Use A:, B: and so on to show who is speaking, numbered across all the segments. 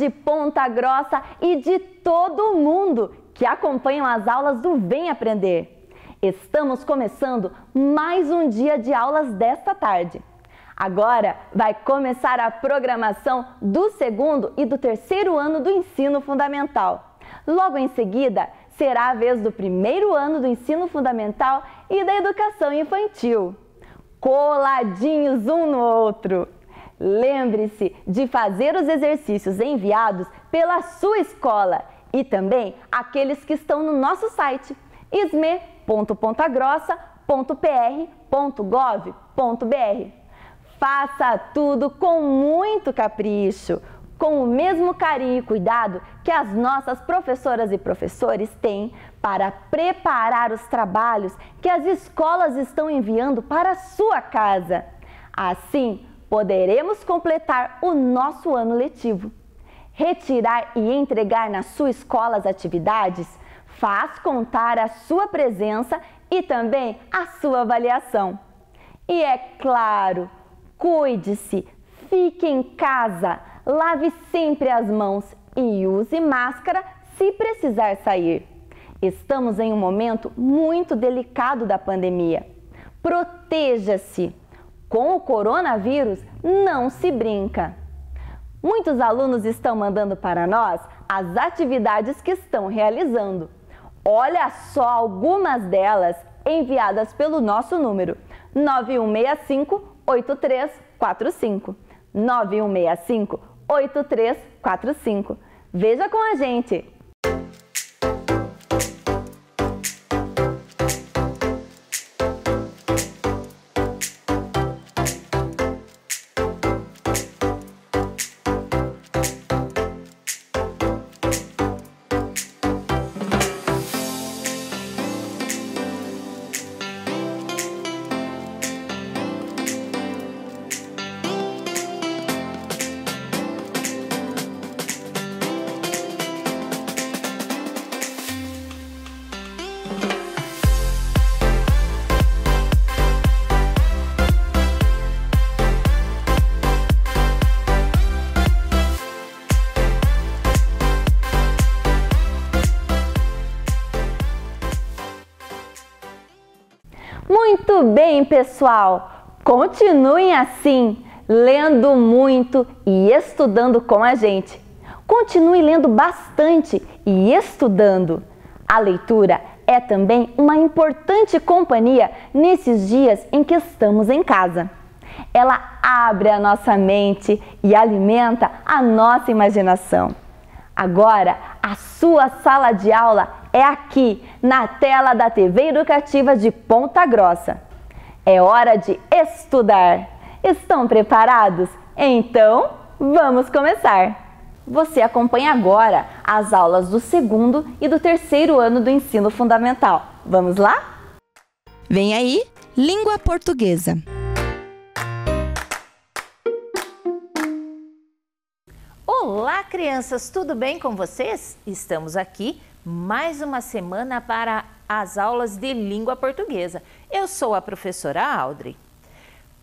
A: de Ponta Grossa e de todo o mundo que acompanham as aulas do Vem Aprender. Estamos começando mais um dia de aulas desta tarde. Agora vai começar a programação do segundo e do terceiro ano do ensino fundamental. Logo em seguida, será a vez do primeiro ano do ensino fundamental e da educação infantil. Coladinhos um no outro. Lembre-se de fazer os exercícios enviados pela sua escola e também aqueles que estão no nosso site isme.pontagrossa.pr.gov.br. Faça tudo com muito capricho, com o mesmo carinho e cuidado que as nossas professoras e professores têm para preparar os trabalhos que as escolas estão enviando para a sua casa. Assim, poderemos completar o nosso ano letivo. Retirar e entregar na sua escola as atividades faz contar a sua presença e também a sua avaliação. E é claro, cuide-se, fique em casa, lave sempre as mãos e use máscara se precisar sair. Estamos em um momento muito delicado da pandemia. Proteja-se. Com o coronavírus não se brinca. Muitos alunos estão mandando para nós as atividades que estão realizando. Olha só algumas delas enviadas pelo nosso número 9165-8345. 9165-8345. Veja com a gente! Muito bem, pessoal! Continuem assim, lendo muito e estudando com a gente. Continue lendo bastante e estudando. A leitura é também uma importante companhia nesses dias em que estamos em casa. Ela abre a nossa mente e alimenta a nossa imaginação. Agora, a sua sala de aula é aqui, na tela da TV Educativa de Ponta Grossa. É hora de estudar. Estão preparados? Então, vamos começar! Você acompanha agora as aulas do segundo e do terceiro ano do ensino fundamental. Vamos lá?
B: Vem aí, Língua Portuguesa.
C: Olá, crianças! Tudo bem com vocês? Estamos aqui mais uma semana para as aulas de língua portuguesa. Eu sou a professora Audrey.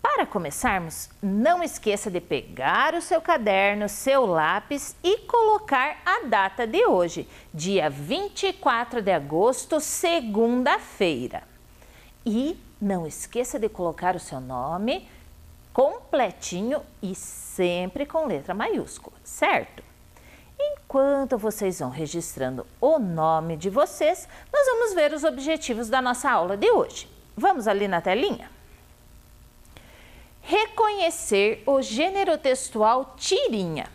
C: Para começarmos, não esqueça de pegar o seu caderno, seu lápis e colocar a data de hoje, dia 24 de agosto, segunda-feira. E não esqueça de colocar o seu nome completinho e sempre com letra maiúscula, certo? Enquanto vocês vão registrando o nome de vocês, nós vamos ver os objetivos da nossa aula de hoje. Vamos ali na telinha? Reconhecer o gênero textual tirinha.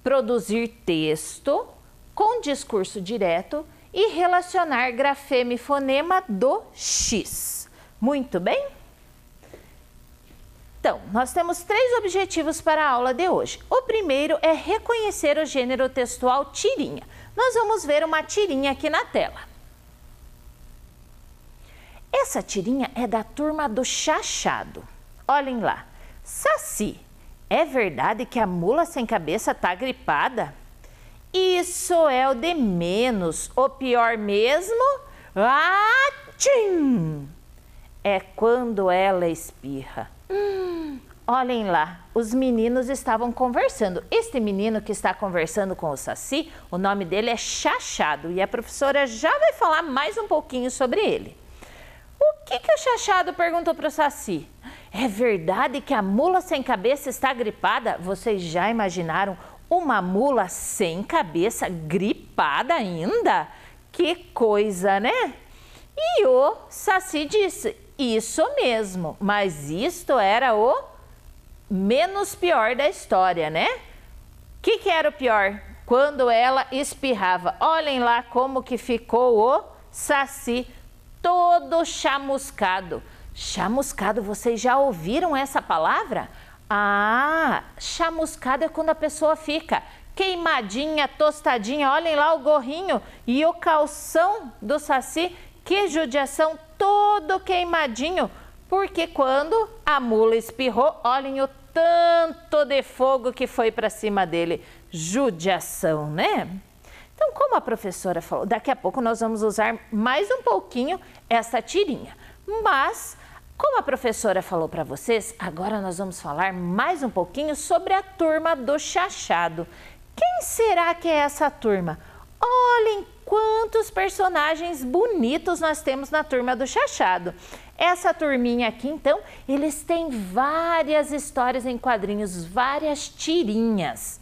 C: Produzir texto com discurso direto e relacionar grafema e fonema do X. Muito bem? Então, nós temos 3 objetivos para a aula de hoje. O primeiro é reconhecer o gênero textual tirinha. Nós vamos ver uma tirinha aqui na tela. Essa tirinha é da turma do Chachado. Olhem lá. Saci, é verdade que a mula sem cabeça tá gripada? Isso é o de menos. O pior mesmo? Atchim! É quando ela espirra. olhem lá, os meninos estavam conversando. Este menino que está conversando com o Saci, o nome dele é Chachado e a professora já vai falar mais um pouquinho sobre ele. O que o Chachado perguntou para o Saci? É verdade que a mula sem cabeça está gripada? Vocês já imaginaram uma mula sem cabeça gripada ainda? Que coisa, né? E o Saci disse, isso mesmo, mas isto era o menos pior da história, né? O que era o pior? Quando ela espirrava. Olhem lá como que ficou o Saci todo chamuscado. Chamuscado, vocês já ouviram essa palavra? Ah, chamuscado é quando a pessoa fica queimadinha, tostadinha. Olhem lá o gorrinho e o calção do Saci. Que judiação, todo queimadinho. Porque quando a mula espirrou, olhem o tanto de fogo que foi para cima dele. Judiação, né? Então, como a professora falou, daqui a pouco nós vamos usar mais um pouquinho essa tirinha. Mas, como a professora falou para vocês, agora nós vamos falar mais um pouquinho sobre a turma do Chachado. Quem será que é essa turma? Olhem quantos personagens bonitos nós temos na turma do Chachado. Essa turminha aqui, então, eles têm várias histórias em quadrinhos, várias tirinhas.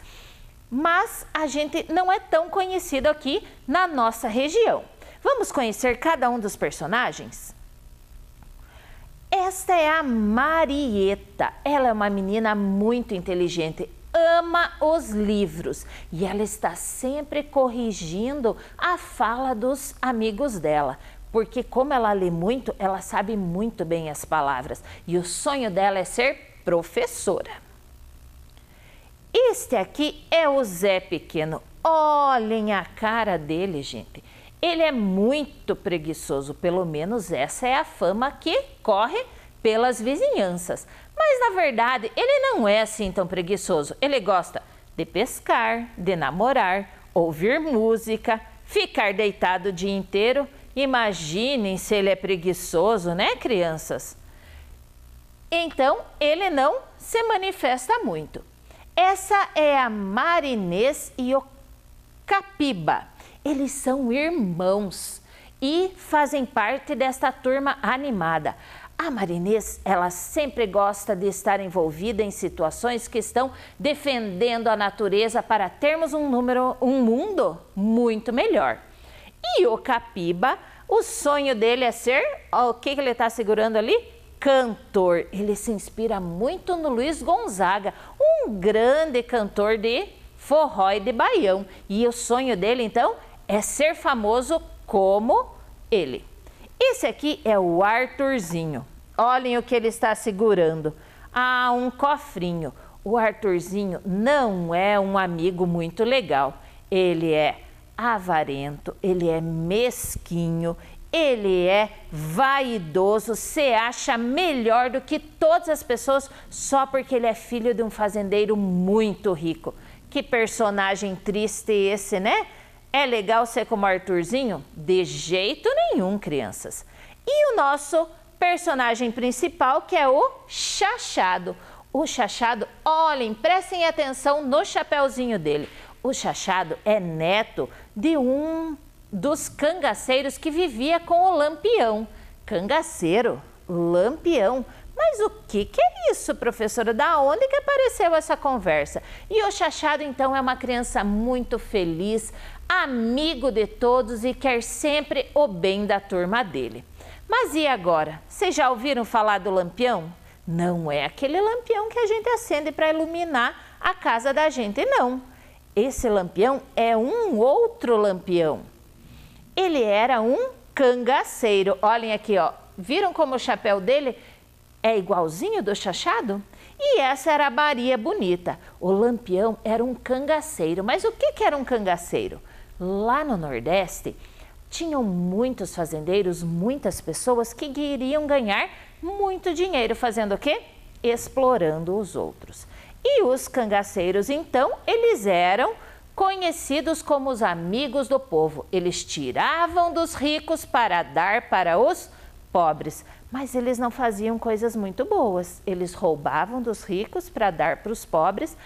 C: Mas a gente não é tão conhecido aqui na nossa região. Vamos conhecer cada um dos personagens? Esta é a Marieta. Ela é uma menina muito inteligente, ama os livros e ela está sempre corrigindo a fala dos amigos dela. Porque como ela lê muito, ela sabe muito bem as palavras e o sonho dela é ser professora. Este aqui é o Zé Pequeno. Olhem a cara dele, gente. Ele é muito preguiçoso, pelo menos essa é a fama que corre pelas vizinhanças. Mas, na verdade, ele não é assim tão preguiçoso. Ele gosta de pescar, de namorar, ouvir música, ficar deitado o dia inteiro. Imaginem se ele é preguiçoso, né, crianças? Então, ele não se manifesta muito. Essa é a Marinês e o Capiba. Eles são irmãos e fazem parte desta turma animada. A Marinês, ela sempre gosta de estar envolvida em situações que estão defendendo a natureza para termos um mundo muito melhor. E o Capiba, o sonho dele é ser, o que ele está segurando ali? Cantor. Ele se inspira muito no Luiz Gonzaga, um grande cantor de forró e de baião. E o sonho dele, então, é ser famoso como ele. Esse aqui é o Arthurzinho. Olhem o que ele está segurando. Ah, um cofrinho. O Arthurzinho não é um amigo muito legal. Ele é avarento, ele é mesquinho, ele é vaidoso, se acha melhor do que todas as pessoas só porque ele é filho de um fazendeiro muito rico. Que personagem triste esse, né? É legal ser como Arthurzinho? De jeito nenhum, crianças. E o nosso personagem principal, que é o Chachado. O Chachado, olhem, prestem atenção no chapeuzinho dele. O Chachado é neto de um dos cangaceiros que vivia com o Lampião. Cangaceiro, Lampião. Mas o que é isso, professora? Da onde que apareceu essa conversa? E o Chachado, então, é uma criança muito feliz, amigo de todos e quer sempre o bem da turma dele. Mas e agora? Vocês já ouviram falar do Lampião? Não é aquele lampião que a gente acende para iluminar a casa da gente, não. Esse lampião é um outro lampião. Ele era um cangaceiro. Olhem aqui, ó. Viram como o chapéu dele é igualzinho do Chachado? E essa era a Maria Bonita. O Lampião era um cangaceiro. Mas o que era um cangaceiro? Lá no Nordeste, tinham muitos fazendeiros, muitas pessoas que queriam ganhar muito dinheiro. Fazendo o quê? Explorando os outros. E os cangaceiros, então, eles eram conhecidos como os amigos do povo. Eles tiravam dos ricos para dar para os pobres, mas eles não faziam coisas muito boas. Eles roubavam dos ricos para dar para os pobres,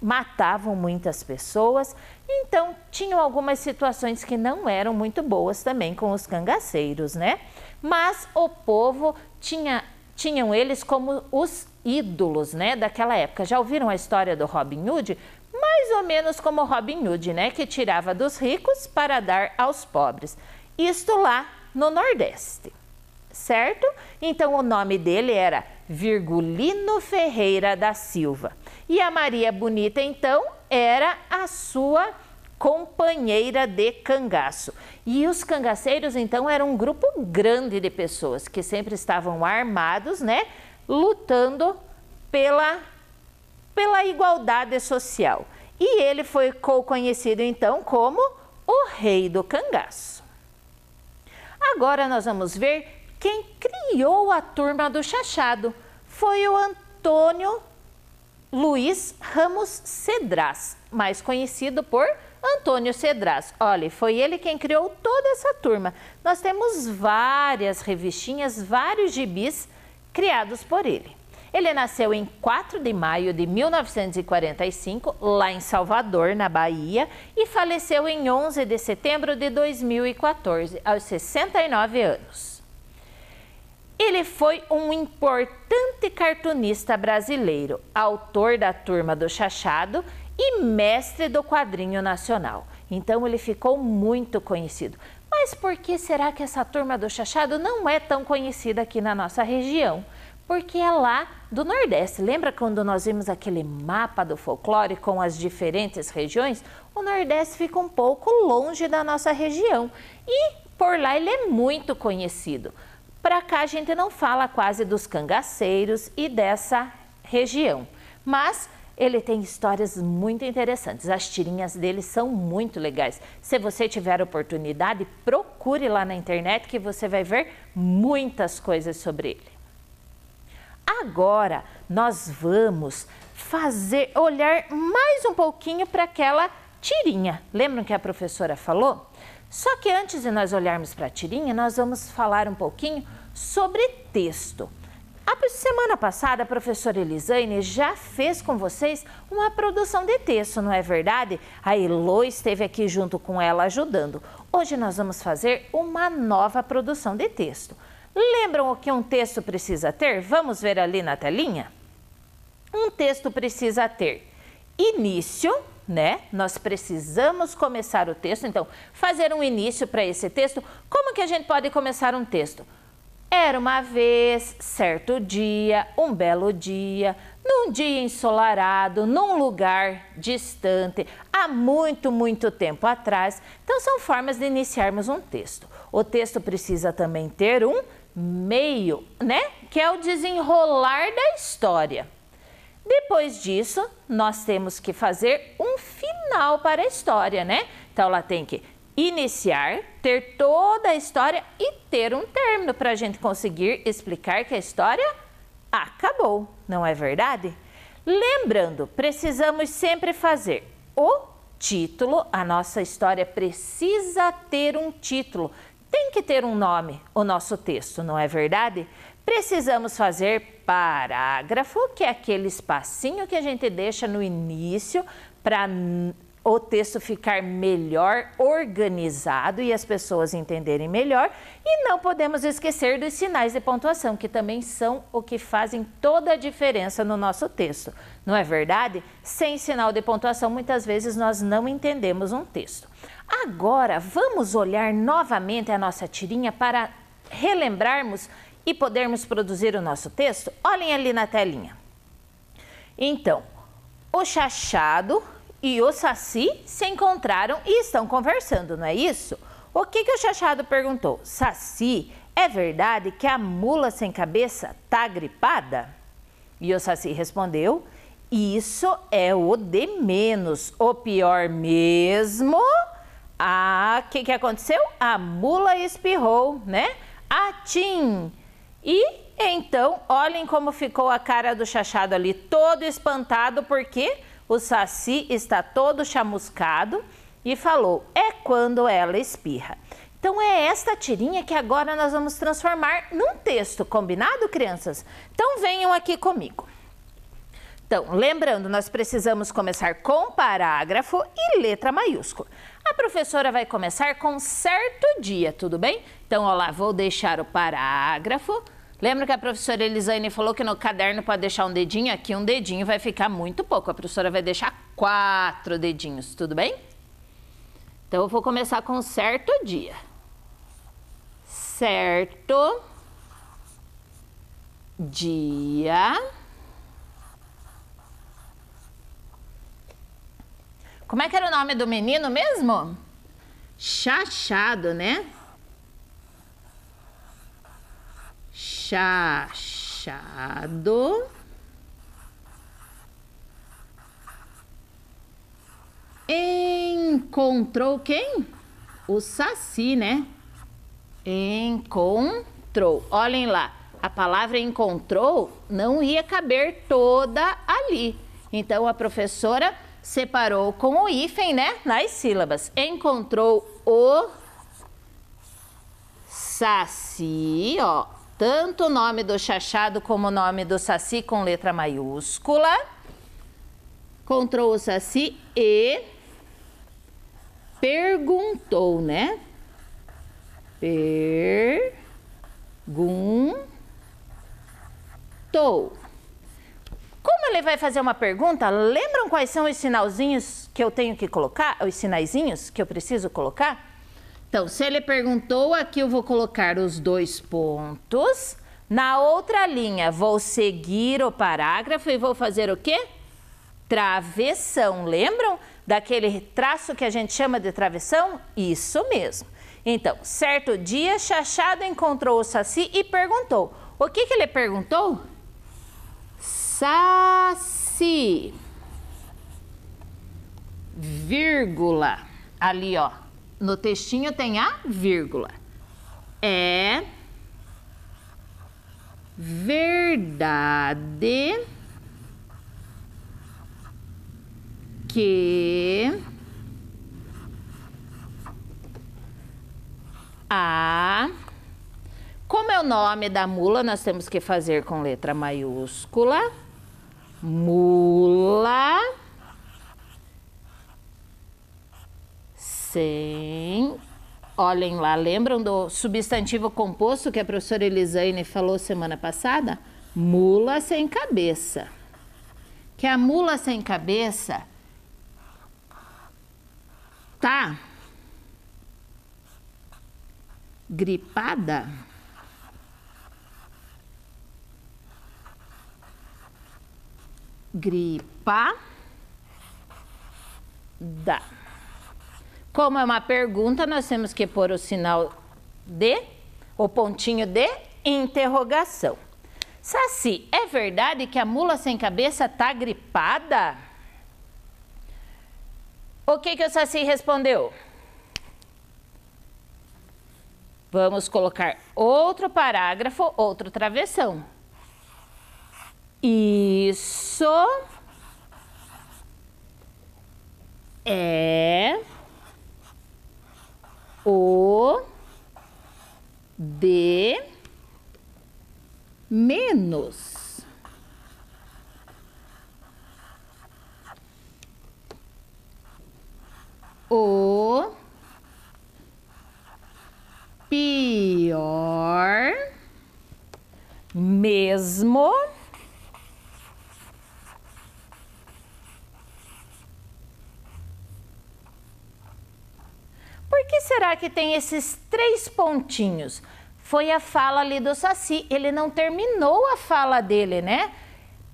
C: matavam muitas pessoas, então tinham algumas situações que não eram muito boas também com os cangaceiros, né? Mas o povo tinham eles como os ídolos, né, daquela época. Já ouviram a história do Robin Hood? Mais ou menos como Robin Hood, né, que tirava dos ricos para dar aos pobres. Isto lá no Nordeste, certo? Então o nome dele era Virgulino Ferreira da Silva. E a Maria Bonita, então, era a sua companheira de cangaço. E os cangaceiros, então, eram um grupo grande de pessoas que sempre estavam armados, né, lutando pela igualdade social. E ele ficou conhecido, então, como o Rei do Cangaço. Agora nós vamos ver quem criou a turma do Chachado. Foi o Antônio Luiz Ramos Cedras, mais conhecido por Antônio Cedras. Olha, foi ele quem criou toda essa turma. Nós temos várias revistinhas, vários gibis criados por ele. Ele nasceu em 4 de maio de 1945, lá em Salvador, na Bahia, e faleceu em 11 de setembro de 2014, aos 69 anos. Ele foi um importante cartunista brasileiro, autor da Turma do Chachado e mestre do quadrinho nacional. Então ele ficou muito conhecido. Mas por que será que essa Turma do Chachado não é tão conhecida aqui na nossa região? Porque é lá do Nordeste. Lembra quando nós vimos aquele mapa do folclore com as diferentes regiões? O Nordeste fica um pouco longe da nossa região e por lá ele é muito conhecido. Para cá a gente não fala quase dos cangaceiros e dessa região, mas ele tem histórias muito interessantes. As tirinhas dele são muito legais. Se você tiver oportunidade, procure lá na internet que você vai ver muitas coisas sobre ele. Agora nós vamos olhar mais um pouquinho para aquela tirinha. Lembram que a professora falou? Só que antes de nós olharmos para a tirinha, nós vamos falar um pouquinho sobre texto. A semana passada a professora Elisane já fez com vocês uma produção de texto, não é verdade? A Elô esteve aqui junto com ela ajudando. Hoje nós vamos fazer uma nova produção de texto. Lembram o que um texto precisa ter? Vamos ver ali na telinha? Um texto precisa ter início, né? Nós precisamos começar o texto, então, fazer um início para esse texto. Como que a gente pode começar um texto? Era uma vez, certo dia, um belo dia, num dia ensolarado, num lugar distante, há muito, muito tempo atrás. Então, são formas de iniciarmos um texto. O texto precisa também ter um meio, né? Que é o desenrolar da história. Depois disso, nós temos que fazer um final para a história, né? Então, ela tem que iniciar, ter toda a história e ter um término para a gente conseguir explicar que a história acabou, não é verdade? Lembrando, precisamos sempre fazer o título, a nossa história precisa ter um título, tem que ter um nome o nosso texto, não é verdade? Precisamos fazer parágrafo, que é aquele espacinho que a gente deixa no início para o texto ficar melhor organizado e as pessoas entenderem melhor. E não podemos esquecer dos sinais de pontuação, que também são o que fazem toda a diferença no nosso texto. Não é verdade? Sem sinal de pontuação, muitas vezes nós não entendemos um texto. Agora, vamos olhar novamente a nossa tirinha para relembrarmos e podermos produzir o nosso texto? Olhem ali na telinha. Então, o Chachado e o Saci se encontraram e estão conversando, não é isso? O que o Chachado perguntou? Saci, é verdade que a mula sem cabeça tá gripada? E o Saci respondeu, isso é o de menos, o pior mesmo... O que aconteceu? A mula espirrou, né? Atim! E então, olhem como ficou a cara do Chachado ali, todo espantado, porque o Saci está todo chamuscado e falou, é quando ela espirra. Então é esta tirinha que agora nós vamos transformar num texto, combinado, crianças? Então venham aqui comigo. Então, lembrando, nós precisamos começar com parágrafo e letra maiúscula. A professora vai começar com certo dia, tudo bem? Então, ó lá, vou deixar o parágrafo. Lembra que a professora Elisane falou que no caderno pode deixar um dedinho? Aqui um dedinho vai ficar muito pouco. A professora vai deixar 4 dedinhos, tudo bem? Então, eu vou começar com certo dia. Certo dia. Como é que era o nome do menino mesmo? Chachado, né? Chachado. Encontrou quem? O Saci, né? Encontrou. Olhem lá, a palavra encontrou não ia caber toda ali. Então, a professora separou com o hífen, né? Nas sílabas. Encontrou o Saci, ó. Tanto o nome do chachado como o nome do Saci com letra maiúscula. Encontrou o Saci e perguntou, né? Perguntou. Como ele vai fazer uma pergunta, lembram quais são os sinalzinhos que eu tenho que colocar? Os sinaizinhos que eu preciso colocar? Então, se ele perguntou, aqui eu vou colocar os 2 pontos. Na outra linha, vou seguir o parágrafo e vou fazer o quê? Travessão. Lembram daquele traço que a gente chama de travessão? Isso mesmo. Então, certo dia, Chachado encontrou o Saci e perguntou. O que ele perguntou? Saci, vírgula, ali ó, no textinho tem a vírgula. É verdade que como é o nome da mula, nós temos que fazer com letra maiúscula. Mula sem... Olhem lá, lembram do substantivo composto que a professora Elisane falou semana passada? Mula sem cabeça. Que a mula sem cabeça tá gripada. Gripada. Como é uma pergunta, nós temos que pôr o sinal de, o pontinho de interrogação. Saci, é verdade que a mula sem cabeça tá gripada? O que o Saci respondeu? Vamos colocar outro parágrafo, outro travessão. Isso é o de menos. O pior mesmo Por que será que tem esses 3 pontinhos? Foi a fala ali do Saci, ele não terminou a fala dele, né?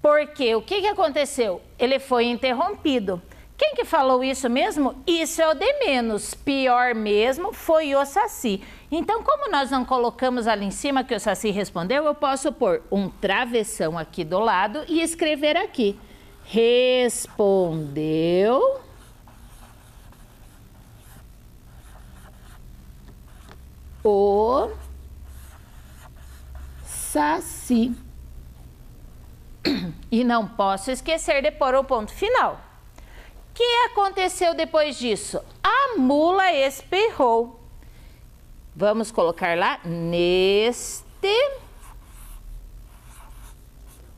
C: Porque o que aconteceu? Ele foi interrompido. Quem que falou isso mesmo? Isso é o de menos, pior mesmo foi o Saci. Então, como nós não colocamos ali em cima que o Saci respondeu, eu posso pôr um travessão aqui do lado e escrever aqui. Respondeu o Saci. E não posso esquecer de pôr o ponto final. O que aconteceu depois disso? A mula espirrou. Vamos colocar lá neste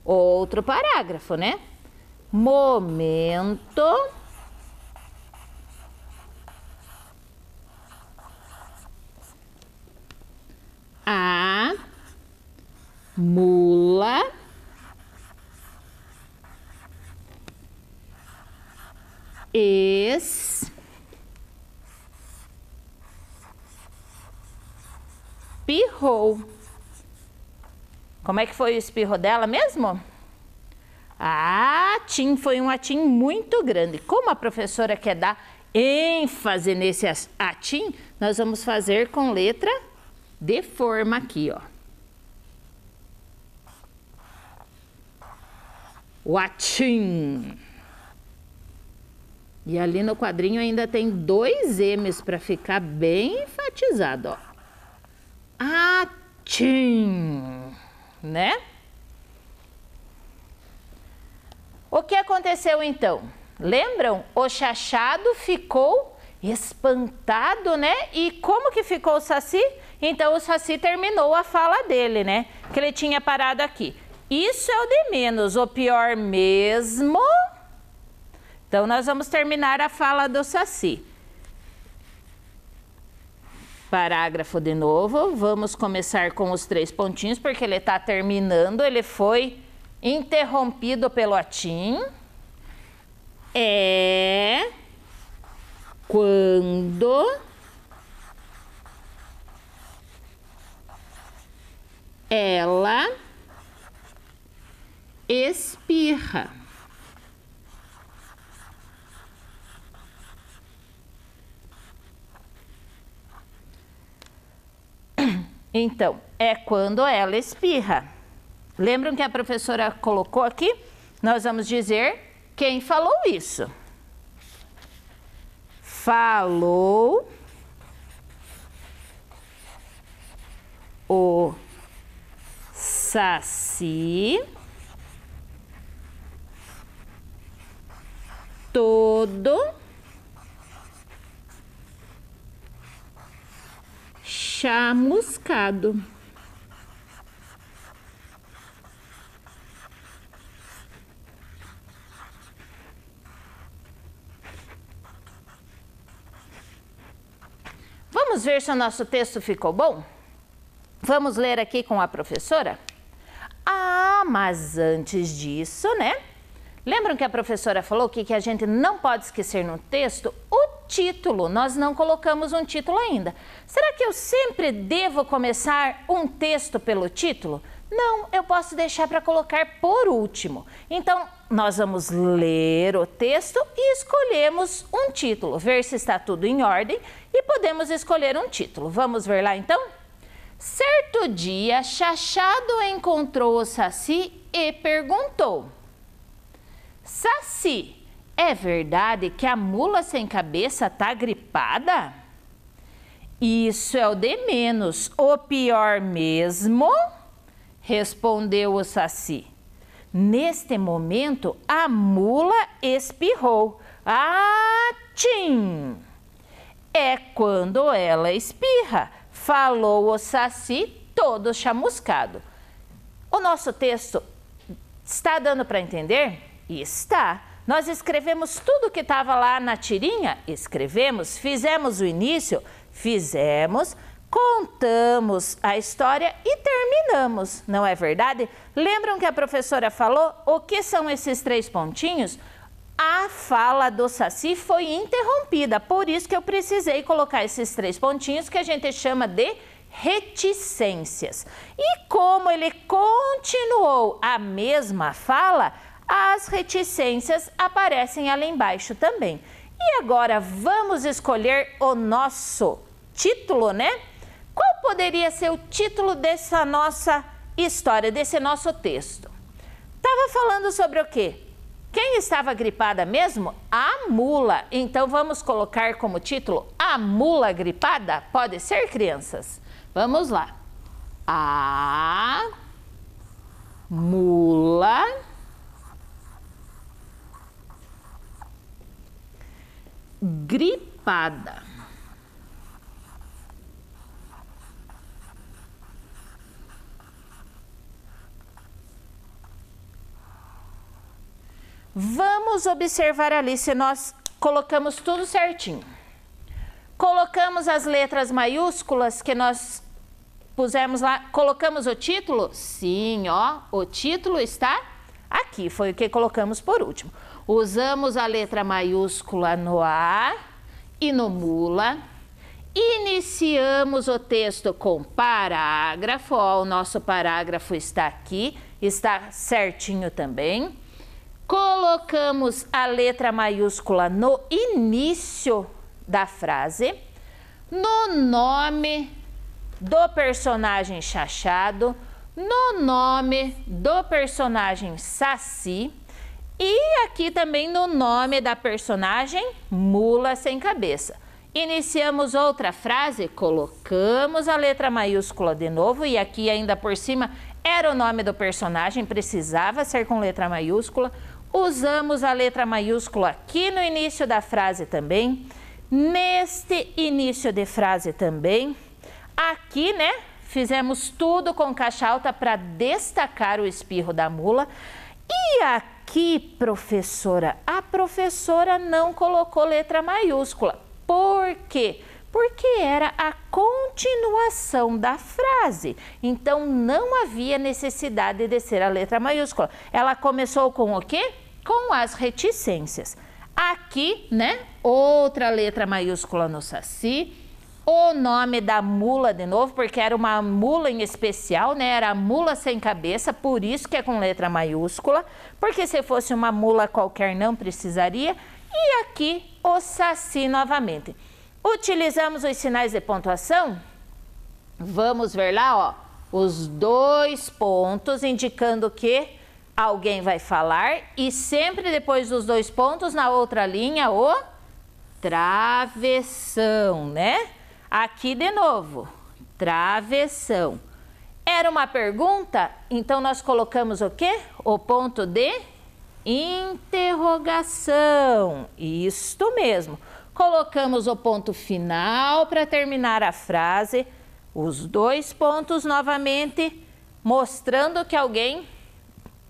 C: outro parágrafo, né? Momento a mula espirrou. Como é que foi o espirro dela mesmo? Atim, foi um atim muito grande. Como a professora quer dar ênfase nesse atim, nós vamos fazer com letra de forma aqui, ó. O atim. E ali no quadrinho ainda tem 2 M's para ficar bem enfatizado, ó. Atim, né? O que aconteceu então? Lembram? O Chachado ficou espantado, né? E como que ficou o Saci? Então o Saci terminou a fala dele, né? Que ele tinha parado aqui. Isso é o de menos, o pior mesmo. Então nós vamos terminar a fala do Saci. Parágrafo de novo, vamos começar com os 3 pontinhos, porque ele está terminando, ele foi interrompido pelo atim. É quando ela espirra. Então, é quando ela espirra. Lembram que a professora colocou aqui? Nós vamos dizer quem falou isso. Falou o Saci todo chamuscado. Vamos ver se o nosso texto ficou bom? Vamos ler aqui com a professora? Ah, mas antes disso, né? Lembram que a professora falou que a gente não pode esquecer no texto o título? Nós não colocamos um título ainda. Será que eu sempre devo começar um texto pelo título? Não, eu posso deixar para colocar por último. Então, nós vamos ler o texto e escolhemos um título, ver se está tudo em ordem e podemos escolher um título. Vamos ver lá então? Certo dia, Chachado encontrou o Saci e perguntou: Saci, é verdade que a mula sem cabeça tá gripada? Isso é o de menos, o pior mesmo, respondeu o Saci. Neste momento, a mula espirrou. Atim! É quando ela espirra, falou o Saci todo chamuscado. O nosso texto está dando para entender? Está. Nós escrevemos tudo que estava lá na tirinha? Escrevemos. Fizemos o início? Fizemos. Contamos a história e terminamos, não é verdade? Lembram que a professora falou o que são esses 3 pontinhos? A fala do Saci foi interrompida, por isso que eu precisei colocar esses 3 pontinhos que a gente chama de reticências. E como ele continuou a mesma fala, as reticências aparecem ali embaixo também. E agora vamos escolher o nosso título, né? Qual poderia ser o título dessa nossa história, desse nosso texto? Estava falando sobre o quê? Quem estava gripada mesmo? A mula. Então vamos colocar como título A Mula Gripada? Pode ser, crianças? Vamos lá. A mula gripada. Vamos observar ali se nós colocamos tudo certinho. Colocamos as letras maiúsculas que nós pusemos lá. Colocamos o título? Sim, ó, o título está aqui, foi o que colocamos por último. Usamos a letra maiúscula no A e no mula. Iniciamos o texto com parágrafo, ó, o nosso parágrafo está aqui, está certinho também. Colocamos a letra maiúscula no início da frase, no nome do personagem Chachado, no nome do personagem Saci e aqui também no nome da personagem Mula Sem Cabeça. Iniciamos outra frase, colocamos a letra maiúscula de novo e aqui ainda por cima era o nome do personagem, precisava ser com letra maiúscula. Usamos a letra maiúscula aqui no início da frase também, neste início de frase também. Aqui, né, fizemos tudo com caixa alta para destacar o espirro da mula. E aqui, professora, a professora não colocou letra maiúscula. Por quê? Porque era a continuação da frase. Então, não havia necessidade de ser a letra maiúscula. Ela começou com o quê? Com as reticências. Aqui, né, outra letra maiúscula no Saci. O nome da mula de novo, porque era uma mula em especial, né? Era a Mula Sem Cabeça, por isso que é com letra maiúscula. Porque se fosse uma mula qualquer não precisaria. E aqui o Saci novamente. Utilizamos os sinais de pontuação? Vamos ver lá, ó, os 2 pontos indicando que alguém vai falar e sempre depois dos 2 pontos na outra linha o travessão, né? Aqui de novo, travessão. Era uma pergunta, então nós colocamos o quê? O ponto de interrogação. Isto mesmo. Colocamos o ponto final para terminar a frase, os 2 pontos novamente, mostrando que alguém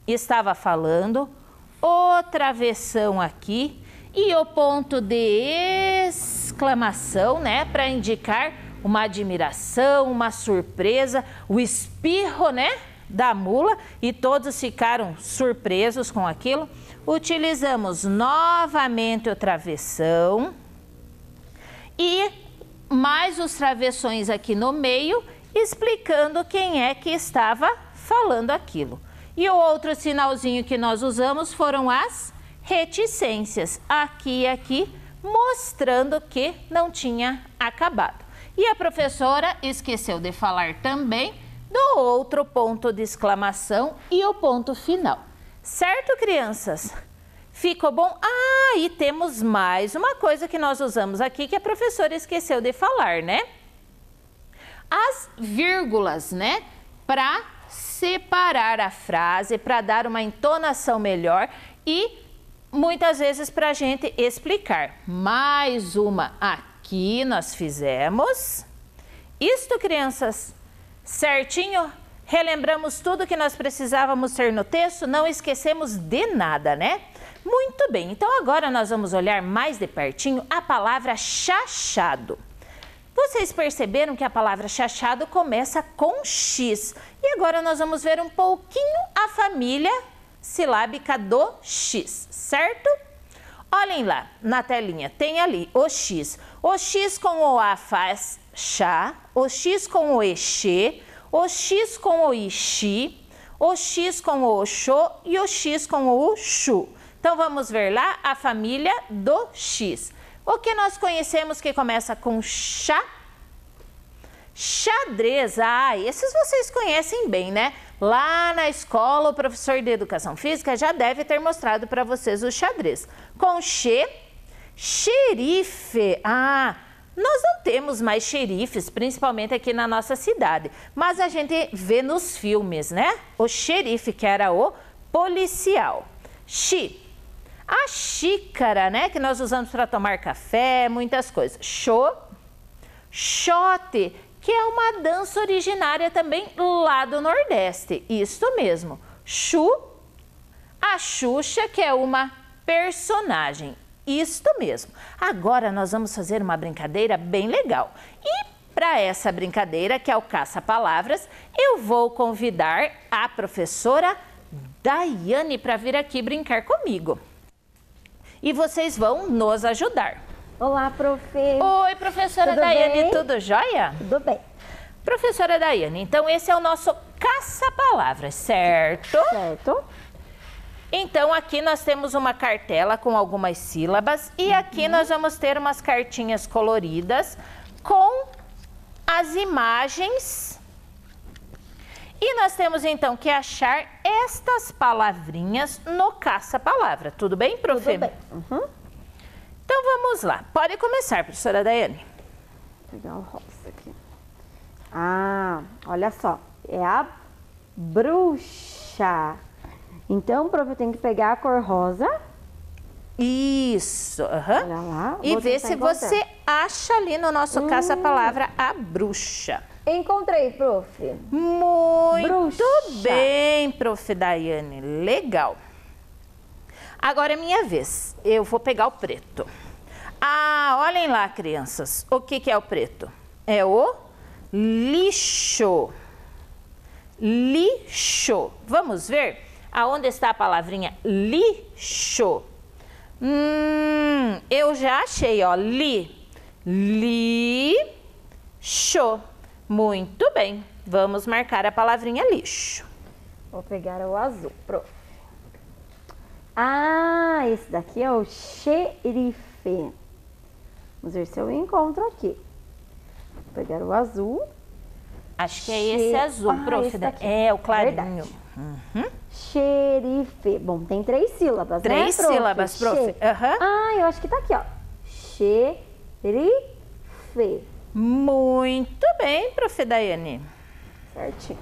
C: estava falando, o travessão aqui e o ponto de exclamação, né, para indicar uma admiração, uma surpresa, o espirro, né, da mula e todos ficaram surpresos com aquilo. Utilizamos novamente o travessão e mais os travessões aqui no meio, explicando quem é que estava falando aquilo. E o outro sinalzinho que nós usamos foram as reticências, aqui e aqui, mostrando que não tinha acabado. E a professora esqueceu de falar também do outro ponto de exclamação e o ponto final. Certo, crianças? Ficou bom? Ah, e temos mais uma coisa que nós usamos aqui que a professora esqueceu de falar, né? As vírgulas, né? Para separar a frase, para dar uma entonação melhor e muitas vezes para a gente explicar. Mais uma aqui nós fizemos. Isto, crianças, certinho? Relembramos tudo que nós precisávamos ter no texto, não esquecemos de nada, né? Muito bem, então agora nós vamos olhar mais de pertinho a palavra chachado. Vocês perceberam que a palavra chachado começa com X. E agora nós vamos ver um pouquinho a família silábica do X, certo? Olhem lá na telinha, tem ali o X. O X com o A faz chá, o X com o Exê, o X com o Ixi, o X com o Oxô e o X com o Uxu. Então vamos ver lá a família do X. O que nós conhecemos que começa com chá? Xadrez. Ah, esses vocês conhecem bem, né? Lá na escola, o professor de Educação Física já deve ter mostrado para vocês o xadrez. Com Xê, xerife. Ah, nós não temos mais xerifes, principalmente aqui na nossa cidade. Mas a gente vê nos filmes, né? O xerife, que era o policial. Xi. A xícara, né, que nós usamos para tomar café, muitas coisas. Xô, xote, que é uma dança originária também lá do Nordeste. Isso mesmo. Xu, A Xuxa, que é uma personagem. Isto mesmo. Agora nós vamos fazer uma brincadeira bem legal. E para essa brincadeira, que é o caça-palavras, eu vou convidar a professora Daiane para vir aqui brincar comigo. E vocês vão nos ajudar.
A: Olá, prof.
C: Oi, professora Daiane, tudo jóia?
A: Tudo bem.
C: Professora Daiane, então esse é o nosso caça-palavras, certo?
A: Certo.
C: Então aqui nós temos uma cartela com algumas sílabas e aqui nós vamos ter umas cartinhas coloridas com as imagens. E nós temos então que achar estas palavrinhas no caça-palavra. Tudo bem, prof?
A: Tudo bem.
C: Então vamos lá. Pode começar, professora Daiane.
A: Vou pegar o rosa aqui. Ah, olha só. É a bruxa. Então, prof, eu tenho que pegar a cor rosa.
C: Isso.
A: Olha lá.
C: E ver se você acha ali no nosso caça-palavra a bruxa.
A: Encontrei, prof.
C: Muito
A: Bruxa.
C: bem, prof. Daiane. Legal. Agora é minha vez. Eu vou pegar o preto. Ah, olhem lá, crianças. O que é o preto? É o lixo. Lixo. Vamos ver aonde está a palavrinha lixo. Eu já achei, ó. Lixo. Muito bem. Vamos marcar a palavrinha lixo.
A: Vou pegar o azul, prof. Ah, esse daqui é o xerife. Vamos ver se eu encontro aqui. Vou pegar o azul.
C: Acho que é esse azul, prof.
A: Esse daqui.
C: É, o clarinho.
A: Xerife. Bom, tem 3 sílabas,
C: Três
A: né, prof?
C: sílabas, prof.
A: Ah, eu acho que tá aqui, ó. Xerife.
C: Muito bem, prof. Daiane.
A: Certinho.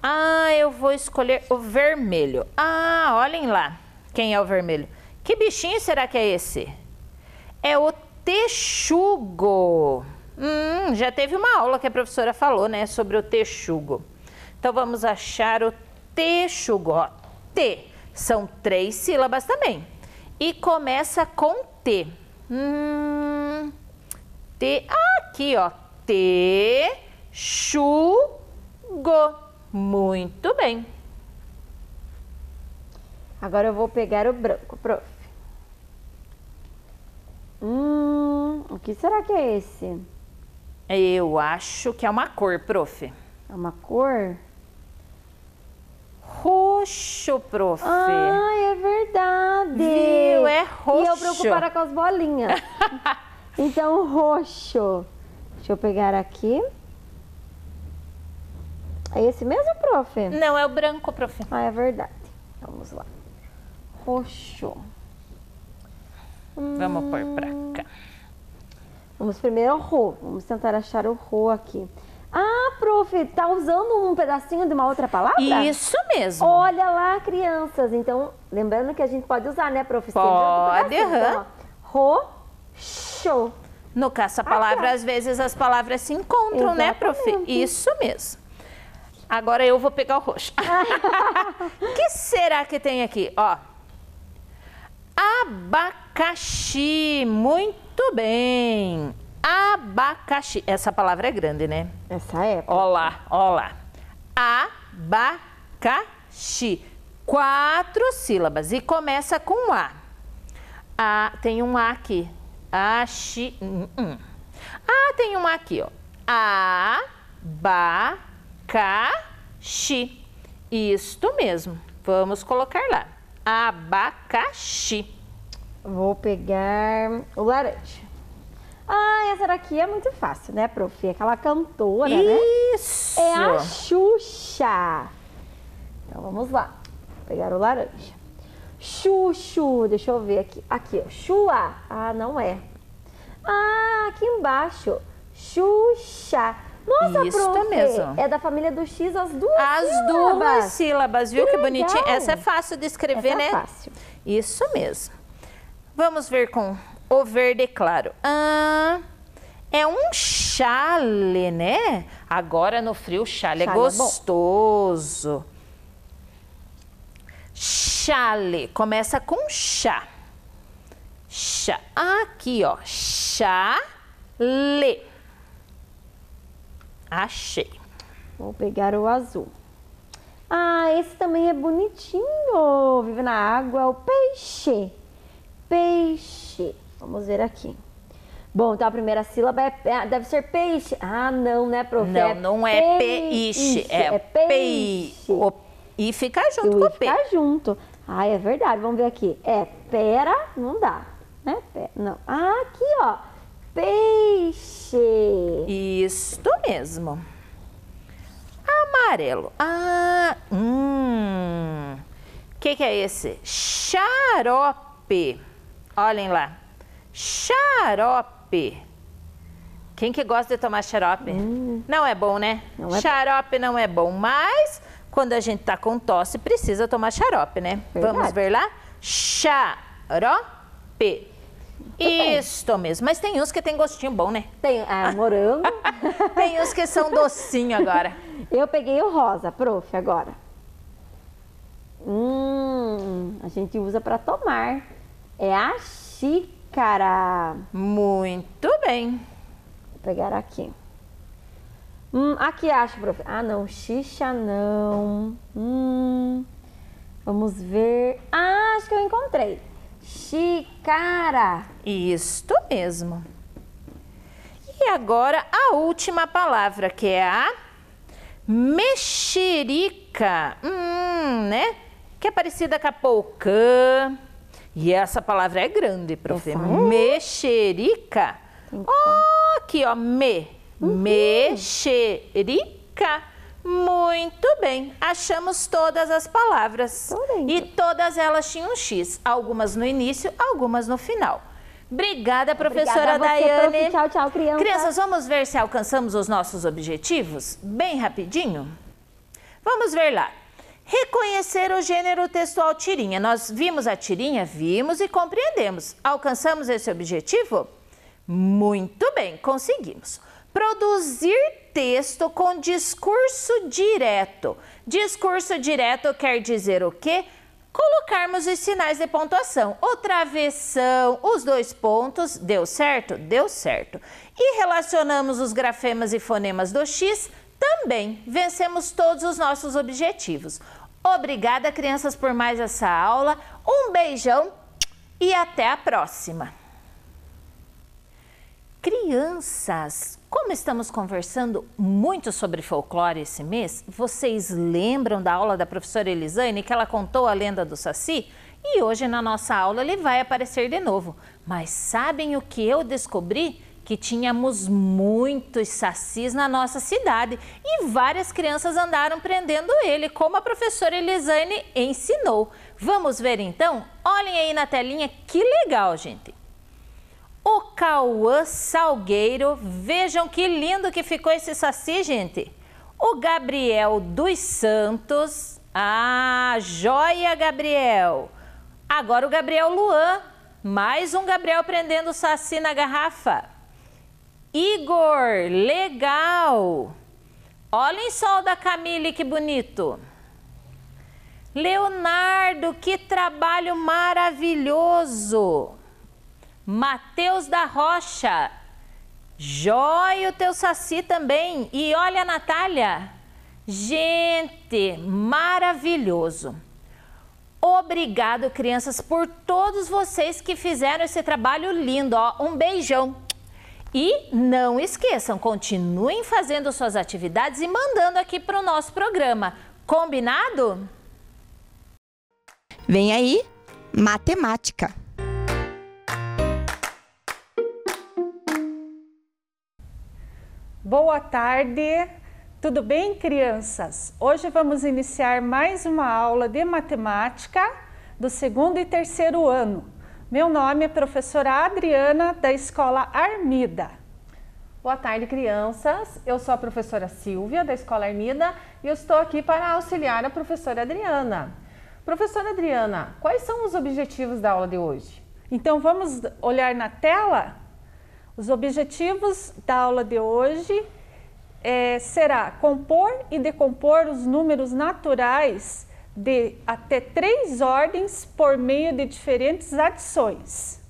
C: Ah, eu vou escolher o vermelho. Ah, olhem lá. Quem é o vermelho? Que bichinho será que é esse? É o texugo. Já teve uma aula que a professora falou, né, sobre o texugo. Então, vamos achar o texugo. Ó, T. São 3 sílabas também. E começa com T. T. Aqui, ó. Texugo. Muito bem.
A: Agora eu vou pegar o branco, prof. O que será que é esse?
C: Eu acho que é uma cor, prof.
A: É uma cor?
C: Roxo, prof.
A: Ah, é verdade.
C: Viu? É roxo.
A: E eu preocupada com as bolinhas. Então, roxo. Deixa eu pegar aqui. É esse mesmo, prof?
C: Não, é o branco, prof.
A: Ah, é verdade. Vamos lá. Roxo.
C: Vamos pôr pra cá.
A: Vamos primeiro ao ro. Vamos tentar achar o ro aqui. Ah, prof, tá usando um pedacinho de uma outra palavra?
C: Isso mesmo.
A: Olha lá, crianças. Então, lembrando que a gente pode usar, né, prof?
C: Pode,
A: Então, ó, roxo.
C: No caça-palavra,
A: Aqui, ó.
C: às vezes as palavras se encontram, né, prof?
A: Exatamente.
C: Isso mesmo. Agora eu vou pegar o roxo. O que será que tem aqui? Ó. Abacaxi. Muito bem. Abacaxi. Essa palavra é grande, né?
A: Essa é.
C: Ó lá, ó lá. Abacaxi. 4 sílabas e começa com A. Tem um A aqui. Axi. Tem um A aqui, ó. Abacaxi. Isto mesmo. Vamos colocar lá. Abacaxi.
A: Vou pegar o laranja. Ah, essa daqui é muito fácil, né, prof? Aquela cantora, né?
C: Isso.
A: É a Xuxa. Então, vamos lá. Vou pegar o laranja. Chuchu. Deixa eu ver aqui. Aqui, ó. Chua. Ah, não é. Ah, aqui embaixo. Xuxa. Nossa,
C: Isso
A: prof,
C: mesmo.
A: é da família do X as duas
C: As
A: sílabas.
C: 2 sílabas, viu que bonitinho?
A: legal.
C: Essa é fácil de escrever,
A: Essa
C: né?
A: é fácil.
C: Isso mesmo. Vamos ver com o verde claro. É um chale, né? Agora no frio, chale é
A: Chale é bom.
C: gostoso. Chale. Começa com chá. Chá. Aqui, ó. Chale. Achei.
A: Vou pegar o azul. Ah, esse também é bonitinho. Vive na água, é o peixe. Peixe. Vamos ver aqui. Bom, então a primeira sílaba deve ser peixe. Ah, não, né, prof?
C: Não, não é peixe, é peixe. O I fica junto com o P.
A: Fica junto. Ah, é verdade. Vamos ver aqui. É pera, não dá. Né? Não. Ah, aqui, ó. Peixe.
C: Isto mesmo. Amarelo. Ah, que é esse? Xarope. Olhem lá. Xarope. Quem que gosta de tomar xarope? Não é bom, né?
A: Não é
C: xarope não é bom, mas quando a gente tá com tosse, precisa tomar xarope, né?
A: Verdade.
C: Vamos ver lá? Xarope. Isto mesmo. Mas tem uns que tem gostinho bom, né?
A: Tem morango.
C: Tem uns que são docinho agora.
A: Eu peguei o rosa, prof, agora. A gente usa para tomar. É a xícara.
C: Muito bem.
A: Vou pegar aqui. Aqui acho, prof. Ah, não. Xixa, não. Vamos ver. Ah, acho que eu encontrei. Xícara.
C: Isto mesmo. E agora a última palavra, que é a mexerica. Né? Que é parecida com a polcã. E essa palavra é grande, prof. Mexerica. Aqui, ó. Mexerica. Muito bem. Achamos todas as palavras. E todas elas tinham um X. Algumas no início, algumas no final. Obrigada, professora Daiane.
A: Prof. Tchau, tchau, crianças.
C: Crianças, vamos ver se alcançamos os nossos objetivos? Bem rapidinho. Vamos ver lá. Reconhecer o gênero textual tirinha. Nós vimos a tirinha? Vimos e compreendemos. Alcançamos esse objetivo? Muito bem, conseguimos. Produzir texto com discurso direto. Discurso direto quer dizer o quê? Colocarmos os sinais de pontuação. O travessão, os 2 pontos, deu certo? Deu certo. E relacionamos os grafemas e fonemas do X, também vencemos todos os nossos objetivos. Obrigada, crianças, por mais essa aula. Um beijão e até a próxima. Crianças, como estamos conversando muito sobre folclore esse mês, vocês lembram da aula da professora Elisane que ela contou a lenda do Saci? E hoje na nossa aula ele vai aparecer de novo. Mas sabem o que eu descobri? Que tínhamos muitos sacis na nossa cidade e várias crianças andaram prendendo ele, como a professora Elisane ensinou. Vamos ver então? Olhem aí na telinha, que legal, gente! O Cauã Salgueiro, vejam que lindo que ficou esse saci, gente. O Gabriel dos Santos, joia, Gabriel. Agora o Gabriel Luan, mais um Gabriel prendendo o saci na garrafa. Igor, legal. Olhem só o da Camille, que bonito. Leonardo, que trabalho maravilhoso. Matheus da Rocha, jóia o teu saci também. E olha a Natália, gente, maravilhoso. Obrigado, crianças, por todos vocês que fizeram esse trabalho lindo. Um beijão. E não esqueçam, continuem fazendo suas atividades e mandando aqui para o nosso programa. Combinado?
B: Vem aí, matemática.
D: Boa tarde, tudo bem, crianças? Hoje vamos iniciar mais uma aula de matemática do 2º e 3º ano. Meu nome é professora Adriana, da Escola Armida.
E: Boa tarde, crianças. Eu sou a professora Silvia, da Escola Armida, e eu estou aqui para auxiliar a professora Adriana. Professora Adriana, quais são os objetivos da aula de hoje?
D: Então, vamos olhar na tela? Os objetivos da aula de hoje será compor e decompor os números naturais de até 3 ordens por meio de diferentes adições.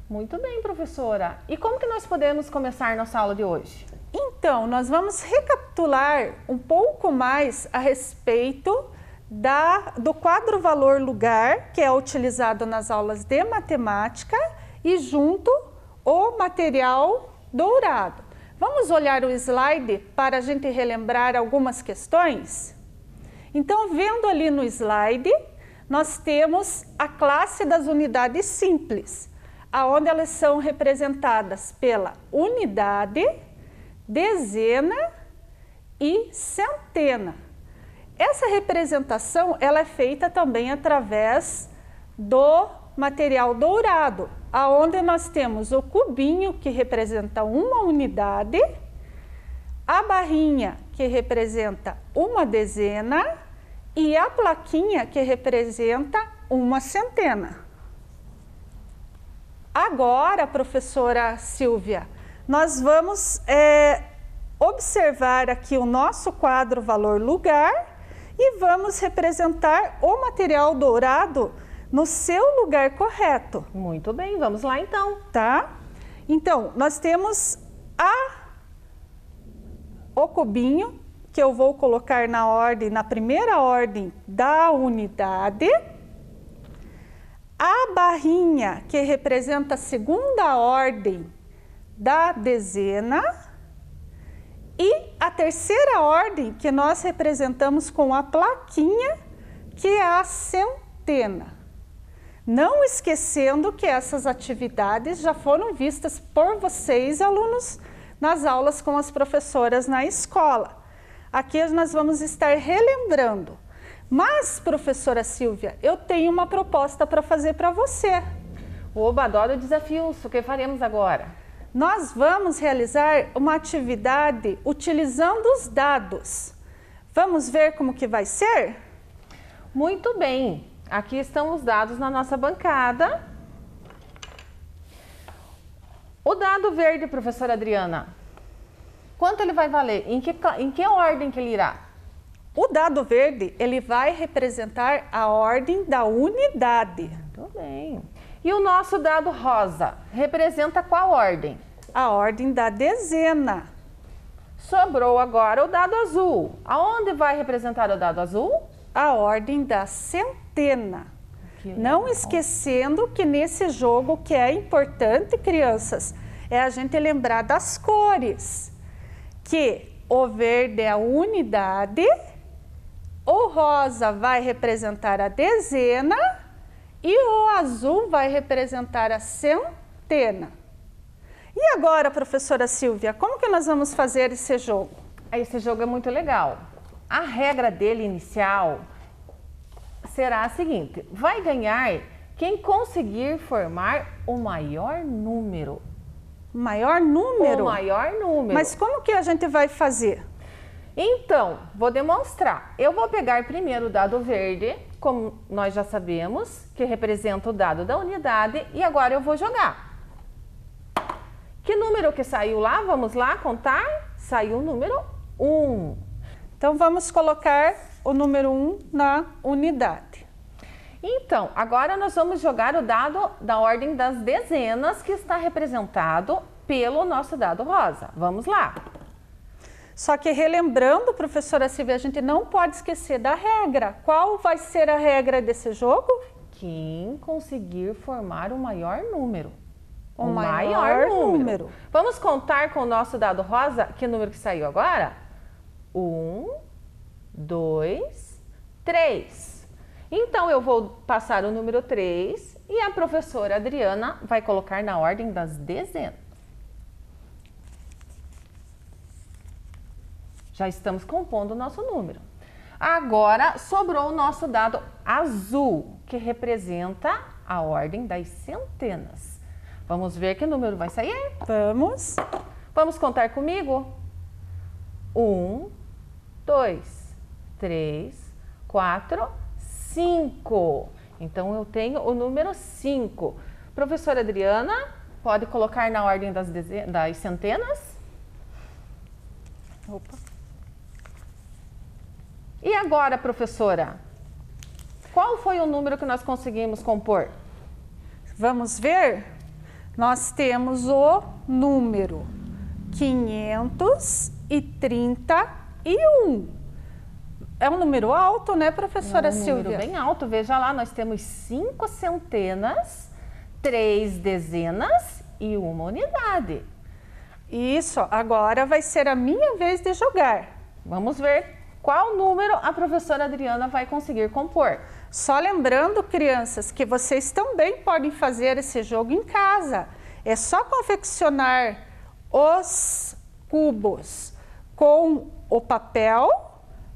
E: Muito bem, professora. E como que nós podemos começar nossa aula de hoje?
D: Então, nós vamos recapitular um pouco mais a respeito do quadro valor-lugar, que é utilizado nas aulas de matemática, e junto o material dourado. Vamos olhar o slide para a gente relembrar algumas questões? Então, vendo ali no slide, nós temos a classe das unidades simples, aonde elas são representadas pela unidade, dezena e centena. Essa representação ela é feita também através do material dourado, aonde nós temos o cubinho, que representa uma unidade, a barrinha, que representa uma dezena, e a plaquinha, que representa uma centena. Agora, professora Silvia, nós vamos observar aqui o nosso quadro valor-lugar e vamos representar o material dourado no seu lugar correto.
E: Muito bem, vamos lá então.
D: Tá? Então, nós temos o cubinho, que eu vou colocar na primeira ordem da unidade. A barrinha, que representa a segunda ordem da dezena. E a terceira ordem, que nós representamos com a plaquinha, que é a centena. Não esquecendo que essas atividades já foram vistas por vocês, alunos, nas aulas com as professoras na escola. Aqui nós vamos estar relembrando. Mas, professora Silvia, eu tenho uma proposta para fazer para você.
E: Oba, adoro desafios. O que faremos agora?
D: Nós vamos realizar uma atividade utilizando os dados. Vamos ver como que vai ser?
E: Muito bem. Aqui estão os dados na nossa bancada. O dado verde, professora Adriana, quanto ele vai valer? Em que ordem que ele irá?
D: O dado verde, ele vai representar a ordem da unidade.
E: Muito bem. E o nosso dado rosa representa qual ordem?
D: A ordem da dezena.
E: Sobrou agora o dado azul. Aonde vai representar o dado azul?
D: A ordem da centena. Não esquecendo que nesse jogo, que é importante, crianças, é a gente lembrar das cores. Que o verde é a unidade, o rosa vai representar a dezena e o azul vai representar a centena. E agora, professora Silvia, como que nós vamos fazer esse jogo?
E: Esse jogo é muito legal. A regra dele inicial será a seguinte: vai ganhar quem conseguir formar o maior número.
D: Maior número?
E: O maior número.
D: Mas como que a gente vai fazer?
E: Então, vou demonstrar. Eu vou pegar primeiro o dado verde, como nós já sabemos, que representa o dado da unidade, e agora eu vou jogar. Que número que saiu lá? Vamos lá contar? Saiu o número 1.
D: Então, vamos colocar o número 1 na unidade.
E: Então, agora nós vamos jogar o dado da ordem das dezenas, que está representado pelo nosso dado rosa. Vamos lá.
D: Só que relembrando, professora Silvia, a gente não pode esquecer da regra. Qual vai ser a regra desse jogo?
E: Quem conseguir formar o maior número.
D: O maior número.
E: Vamos contar com o nosso dado rosa, que número que saiu agora? 1, 2, 3. Então, eu vou passar o número 3 e a professora Adriana vai colocar na ordem das dezenas. Já estamos compondo o nosso número. Agora, sobrou o nosso dado azul, que representa a ordem das centenas. Vamos ver que número vai sair?
D: Vamos.
E: Vamos contar comigo? 1, 2, 3, 4, 5. Então, eu tenho o número 5. Professora Adriana, pode colocar na ordem das centenas?
D: Opa.
E: E agora, professora, qual foi o número que nós conseguimos compor?
D: Vamos ver? Nós temos o número 531. É um número alto, né, professora Silvia?
E: Um número bem alto. Veja lá, nós temos 5 centenas, 3 dezenas e 1 unidade.
D: Isso, agora vai ser a minha vez de jogar.
E: Vamos ver qual número a professora Adriana vai conseguir compor.
D: Só lembrando, crianças, que vocês também podem fazer esse jogo em casa. É só confeccionar os cubos com o papel,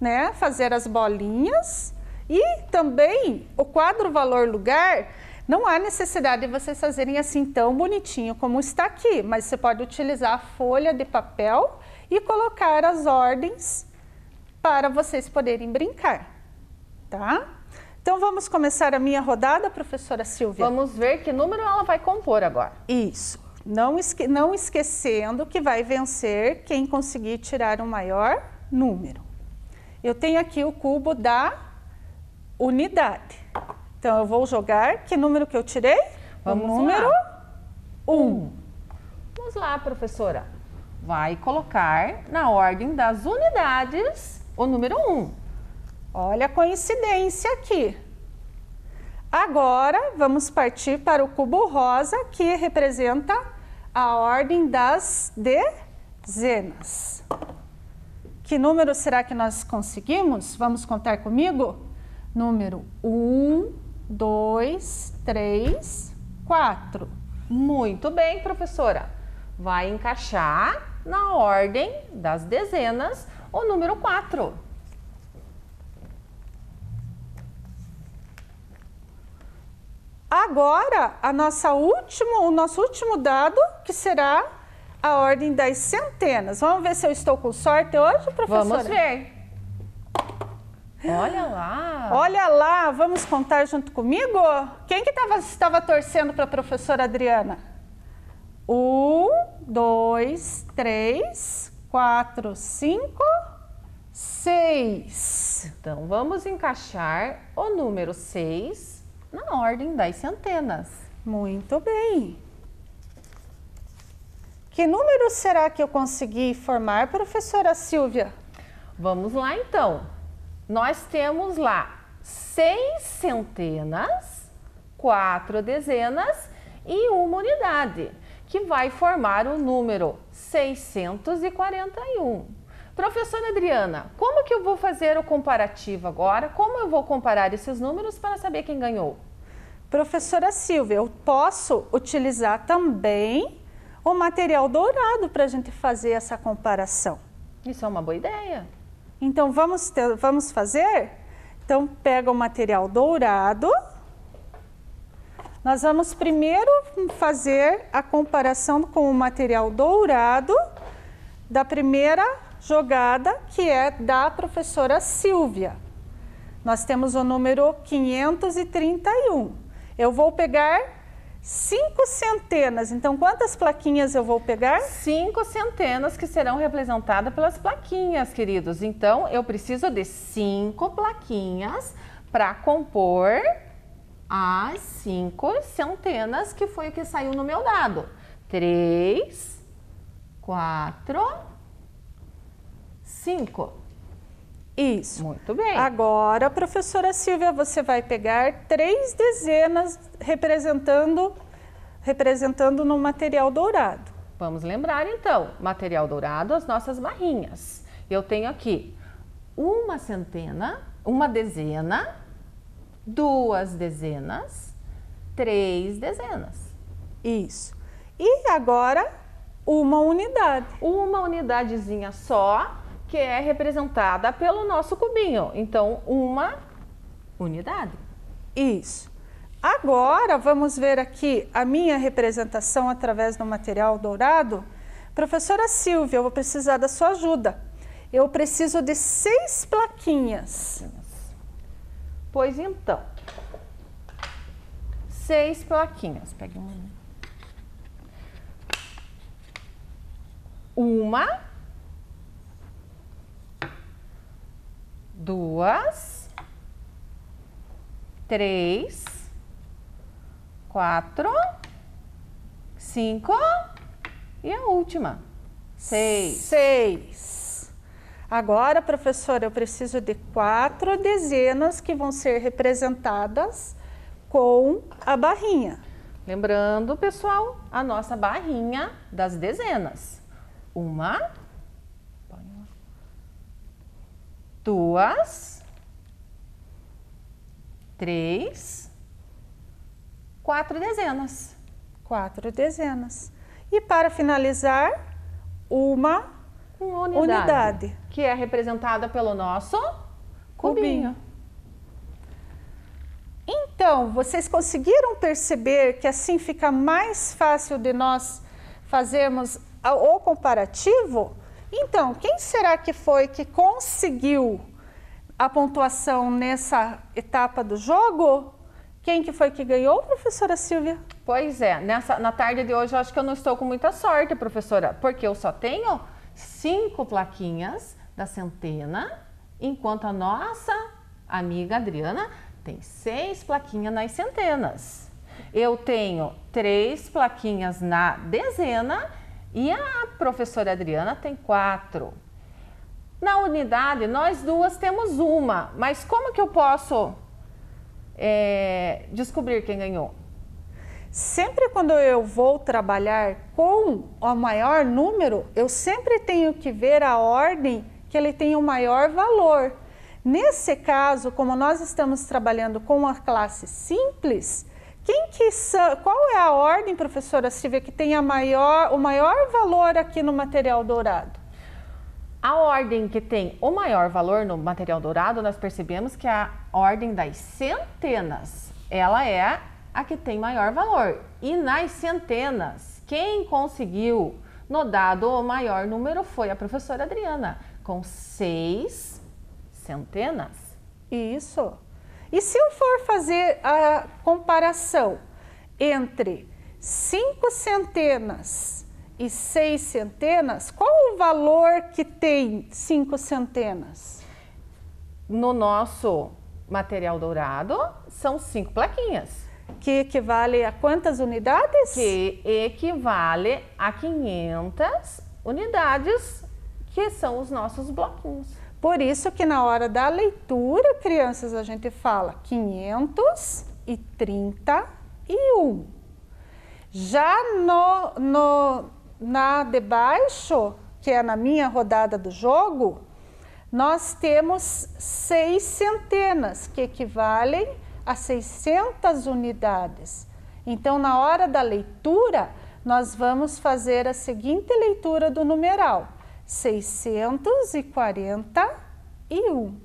D: né? Fazer as bolinhas e também o quadro valor lugar. Não há necessidade de vocês fazerem assim tão bonitinho como está aqui, mas você pode utilizar a folha de papel e colocar as ordens para vocês poderem brincar, tá? Então vamos começar a minha rodada, professora Silvia?
E: Vamos ver que número ela vai compor agora.
D: Isso. Não esquecendo que vai vencer quem conseguir tirar o maior número. Eu tenho aqui o cubo da unidade. Então, eu vou jogar. Que número que eu tirei?
E: Vamos
D: o número
E: lá.
D: 1.
E: Vamos lá, professora. Vai colocar na ordem das unidades o número 1.
D: Olha a coincidência aqui. Agora, vamos partir para o cubo rosa, que representa a ordem das dezenas. Que número será que nós conseguimos? Vamos contar comigo? Número 1, 2, 3, 4.
E: Muito bem, professora. Vai encaixar na ordem das dezenas o número 4.
D: Agora, o nosso último dado, que será a ordem das centenas. Vamos ver se eu estou com sorte hoje, professora?
E: Vamos ver. Olha lá.
D: Olha lá, vamos contar junto comigo? Quem que estava torcendo para a professora Adriana? 1, 2, 3, 4, 5, 6.
E: Então, vamos encaixar o número 6 na ordem das centenas.
D: Muito bem. Que número será que eu consegui formar, professora Silvia?
E: Vamos lá, então. Nós temos lá 6 centenas, 4 dezenas e 1 unidade, que vai formar o número 641. Professora Adriana, como que eu vou fazer o comparativo agora? Como eu vou comparar esses números para saber quem ganhou?
D: Professora Silvia, eu posso utilizar também o material dourado para a gente fazer essa comparação.
E: Isso é uma boa ideia.
D: Então, vamos fazer? Então, pega o material dourado. Nós vamos primeiro fazer a comparação com o material dourado da primeira jogada, que é da professora Silvia. Nós temos o número 531. Eu vou pegar 5 centenas. Então, quantas plaquinhas eu vou pegar?
E: 5 centenas que serão representadas pelas plaquinhas, queridos. Então, eu preciso de 5 plaquinhas para compor as 5 centenas, que foi o que saiu no meu dado. 3, 4, 5.
D: Isso.
E: Muito bem.
D: Agora, professora Silvia, você vai pegar 3 dezenas representando no material dourado.
E: Vamos lembrar, então, material dourado, as nossas barrinhas. Eu tenho aqui 1 centena, 1 dezena, 2 dezenas, 3 dezenas.
D: Isso. E agora, uma unidade.
E: Uma unidadezinha só, que é representada pelo nosso cubinho. Então, uma unidade.
D: Isso. Agora, vamos ver aqui a minha representação através do material dourado. Professora Silvia, eu vou precisar da sua ajuda. Eu preciso de 6 plaquinhas.
E: Pois então, 6 plaquinhas. Pegue uma, 2, 3, 4, 5 e a última, 6.
D: 6. Agora, professora, eu preciso de 4 dezenas que vão ser representadas com a barrinha.
E: Lembrando, pessoal, a nossa barrinha das dezenas. 1, 2, 3, 4 dezenas.
D: 4 dezenas. E para finalizar, uma unidade.
E: Que é representada pelo nosso cubinho.
D: Então, vocês conseguiram perceber que assim fica mais fácil de nós fazermos o comparativo? Então, quem será que foi que conseguiu a pontuação nessa etapa do jogo? Quem que foi que ganhou, professora Silvia?
E: Pois é, na tarde de hoje eu acho que eu não estou com muita sorte, professora, porque eu só tenho 5 plaquinhas da centena, enquanto a nossa amiga Adriana tem 6 plaquinhas nas centenas. Eu tenho 3 plaquinhas na dezena e a professora Adriana tem 4. Na unidade, nós duas temos uma, mas como que eu posso descobrir quem ganhou?
D: Sempre quando eu vou trabalhar com o maior número, eu sempre tenho que ver a ordem que ele tem o maior valor. Nesse caso, como nós estamos trabalhando com uma classe simples, qual é a ordem, professora Silvia, que tem o maior valor aqui no material dourado?
E: A ordem que tem o maior valor no material dourado, nós percebemos que é a ordem das centenas. Ela é a que tem maior valor. E nas centenas, quem conseguiu no dado o maior número foi a professora Adriana, com 6 centenas.
D: Isso. E se eu for fazer a comparação entre 5 centenas e 6 centenas, qual o valor que tem 5 centenas?
E: No nosso material dourado, são 5 plaquinhas.
D: Que equivale a quantas unidades?
E: Que equivale a 500 unidades, que são os nossos bloquinhos.
D: Por isso que na hora da leitura, crianças, a gente fala 531. Já na de baixo, que é na minha rodada do jogo, nós temos 6 centenas, que equivalem a 600 unidades. Então, na hora da leitura, nós vamos fazer a seguinte leitura do numeral: 641.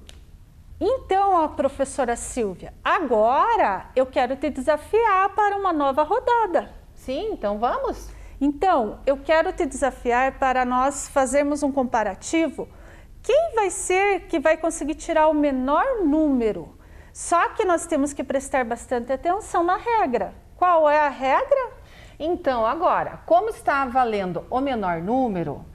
D: Então, professora Silvia, agora eu quero te desafiar para uma nova rodada.
E: Sim, então vamos?
D: Então, eu quero te desafiar para nós fazermos um comparativo. Quem vai ser que vai conseguir tirar o menor número? Só que nós temos que prestar bastante atenção na regra. Qual é a regra?
E: Então, agora, como está valendo o menor número,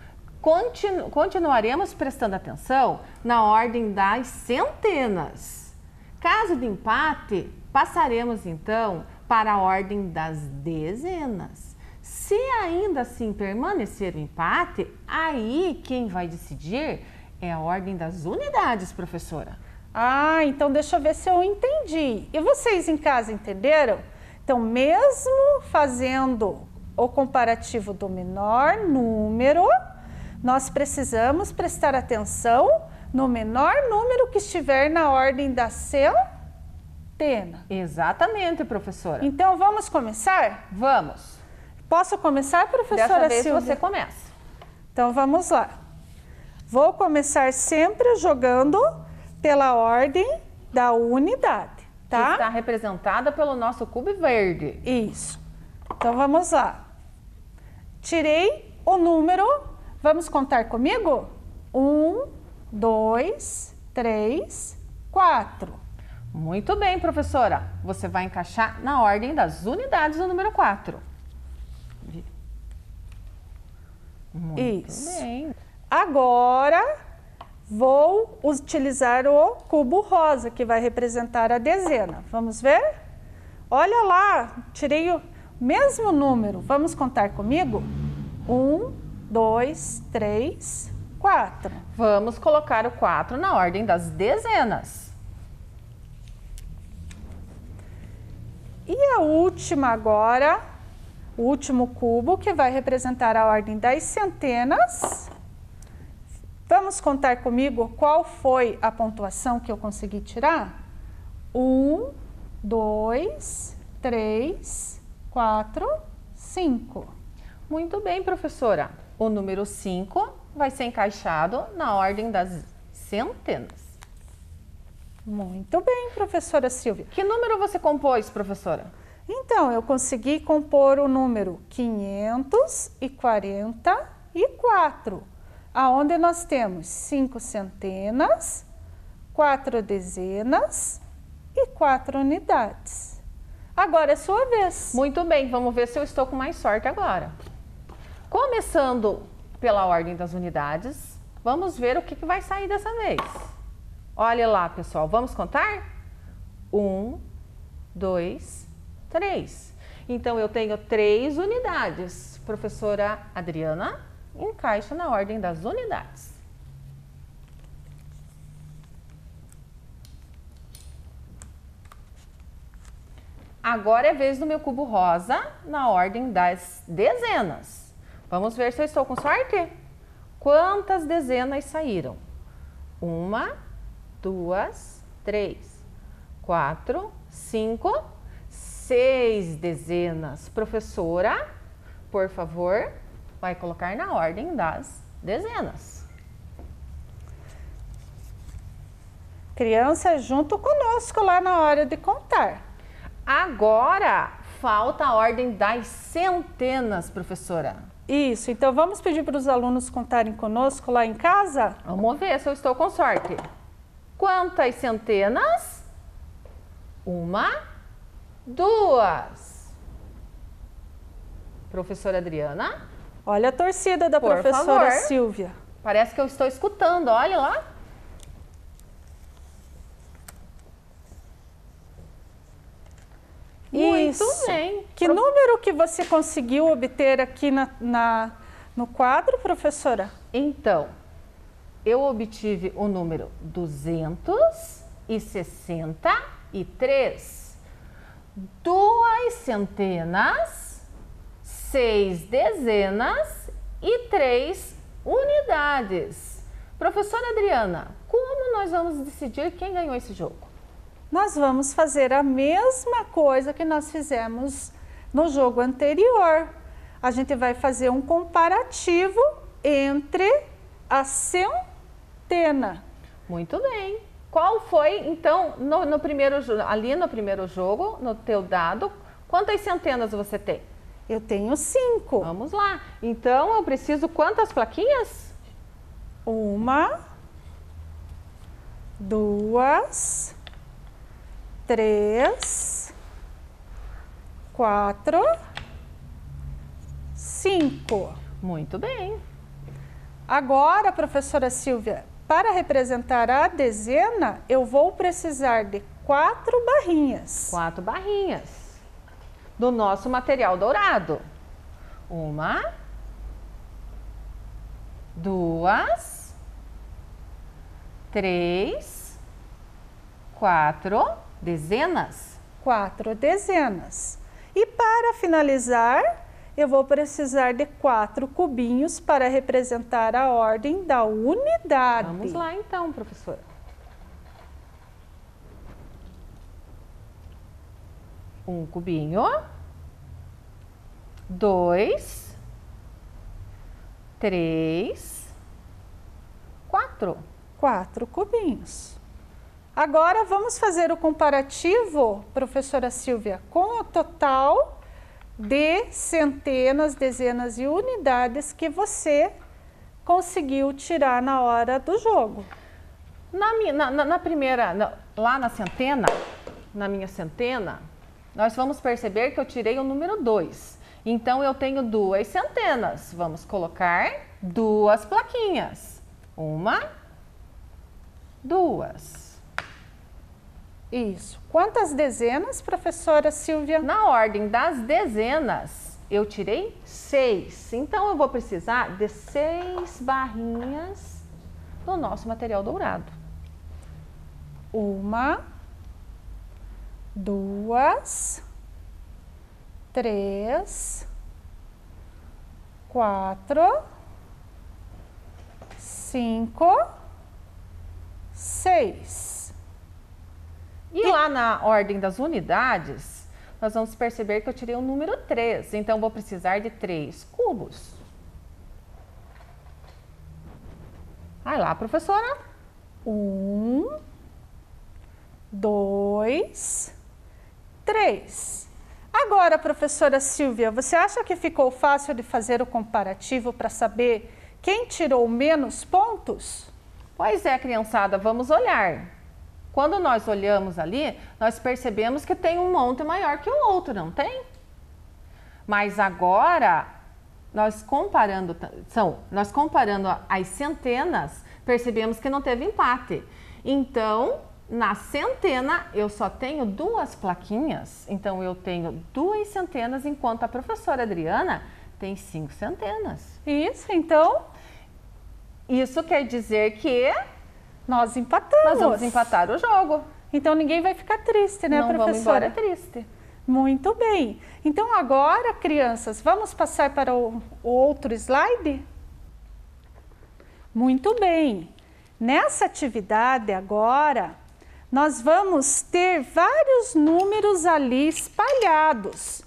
E: continuaremos prestando atenção na ordem das centenas. Caso de empate, passaremos então para a ordem das dezenas. Se ainda assim permanecer o empate, aí quem vai decidir é a ordem das unidades, professora.
D: Ah, então deixa eu ver se eu entendi. E vocês em casa entenderam? Então, mesmo fazendo o comparativo do menor número, nós precisamos prestar atenção no menor número que estiver na ordem da centena.
E: Exatamente, professora.
D: Então, vamos começar?
E: Vamos.
D: Posso começar, professora
E: Dessa vez
D: Silvia?
E: você começa.
D: Então, vamos lá. Vou começar sempre jogando pela ordem da unidade, tá?
E: Que está representada pelo nosso cubo verde.
D: Isso. Então, vamos lá. Tirei o número. Vamos contar comigo? 1, 2, 3, 4.
E: Muito bem, professora. Você vai encaixar na ordem das unidades do número 4. Muito
D: Isso.
E: bem.
D: Agora, vou utilizar o cubo rosa, que vai representar a dezena. Vamos ver? Olha lá, tirei o mesmo número. Vamos contar comigo? 1, 2, 3, 4.
E: Vamos colocar o 4 na ordem das dezenas.
D: E a última agora, o último cubo, que vai representar a ordem das centenas. Vamos contar comigo qual foi a pontuação que eu consegui tirar? 1, 2, 3, 4, 5.
E: Muito bem, professora. O número 5 vai ser encaixado na ordem das centenas.
D: Muito bem, professora Silvia.
E: Que número você compôs, professora?
D: Então, eu consegui compor o número 544, aonde nós temos 5 centenas, 4 dezenas e 4 unidades. Agora é sua vez.
E: Muito bem, vamos ver se eu estou com mais sorte agora. Começando pela ordem das unidades, vamos ver o que vai sair dessa vez. Olha lá, pessoal, vamos contar? 1, 2, 3. Então, eu tenho 3 unidades. Professora Adriana, encaixa na ordem das unidades. Agora é vez do meu cubo rosa na ordem das dezenas. Vamos ver se eu estou com sorte? Quantas dezenas saíram? 1, 2, 3, 4, 5, 6 dezenas. Professora, por favor, vai colocar na ordem das dezenas.
D: Criança, junto conosco lá na hora de contar.
E: Agora, falta a ordem das centenas, professora.
D: Isso, então vamos pedir para os alunos contarem conosco lá em casa?
E: Vamos ver se eu estou com sorte. Quantas centenas? 1, 2. Professora Adriana?
D: Olha a torcida da
E: Por
D: professora
E: favor.
D: Silvia.
E: Parece que eu estou escutando, olha lá. Muito
D: Isso.
E: bem.
D: Que número que você conseguiu obter aqui no quadro, professora?
E: Então, eu obtive o número 263. 2 centenas, 6 dezenas e 3 unidades. Professora Adriana, como nós vamos decidir quem ganhou esse jogo?
D: Nós vamos fazer a mesma coisa que nós fizemos no jogo anterior. A gente vai fazer um comparativo entre a centena.
E: Muito bem. Qual foi, então, ali no primeiro jogo, no teu dado, quantas centenas você tem?
D: Eu tenho 5.
E: Vamos lá. Então, eu preciso quantas plaquinhas?
D: 1, 2, 3, 4, 5.
E: Muito bem.
D: Agora, professora Silvia, para representar a dezena, eu vou precisar de 4 barrinhas.
E: 4 barrinhas do nosso material dourado. 1, 2, 3, 4 dezenas.
D: 4 dezenas. E para finalizar, eu vou precisar de 4 cubinhos para representar a ordem da unidade.
E: Vamos lá então, professora. Um cubinho, 2, 3, 4.
D: 4 cubinhos. Agora vamos fazer o comparativo, professora Silvia, com o total de centenas, dezenas e unidades que você conseguiu tirar na hora do jogo.
E: Lá na centena, na minha centena, nós vamos perceber que eu tirei o número 2. Então, eu tenho 2 centenas. Vamos colocar 2 plaquinhas. 1, 2.
D: Isso. Quantas dezenas, professora Silvia?
E: Na ordem das dezenas, eu tirei 6. Então, eu vou precisar de 6 barrinhas do nosso material dourado.
D: 1, 2, 3, 4, 5, 6.
E: E lá na ordem das unidades, nós vamos perceber que eu tirei o número 3. Então, vou precisar de 3 cubos. Vai lá, professora.
D: 1, 2, 3. Agora, professora Silvia, você acha que ficou fácil de fazer o comparativo para saber quem tirou menos pontos?
E: Pois é, criançada, vamos olhar. Quando nós olhamos ali, nós percebemos que tem um monte maior que o outro, não tem? Mas agora, nós comparando as centenas, percebemos que não teve empate. Então, na centena, eu só tenho 2 plaquinhas. Então, eu tenho 2 centenas, enquanto a professora Adriana tem 5 centenas.
D: Isso, então,
E: Isso quer dizer que
D: nós empatamos.
E: nós vamos empatar o jogo.
D: Então, ninguém vai ficar triste, né,
E: Não vamos
D: professora?
E: embora triste.
D: Muito bem. Então, agora, crianças, vamos passar para o outro slide? Muito bem. Nessa atividade agora, nós vamos ter vários números ali espalhados.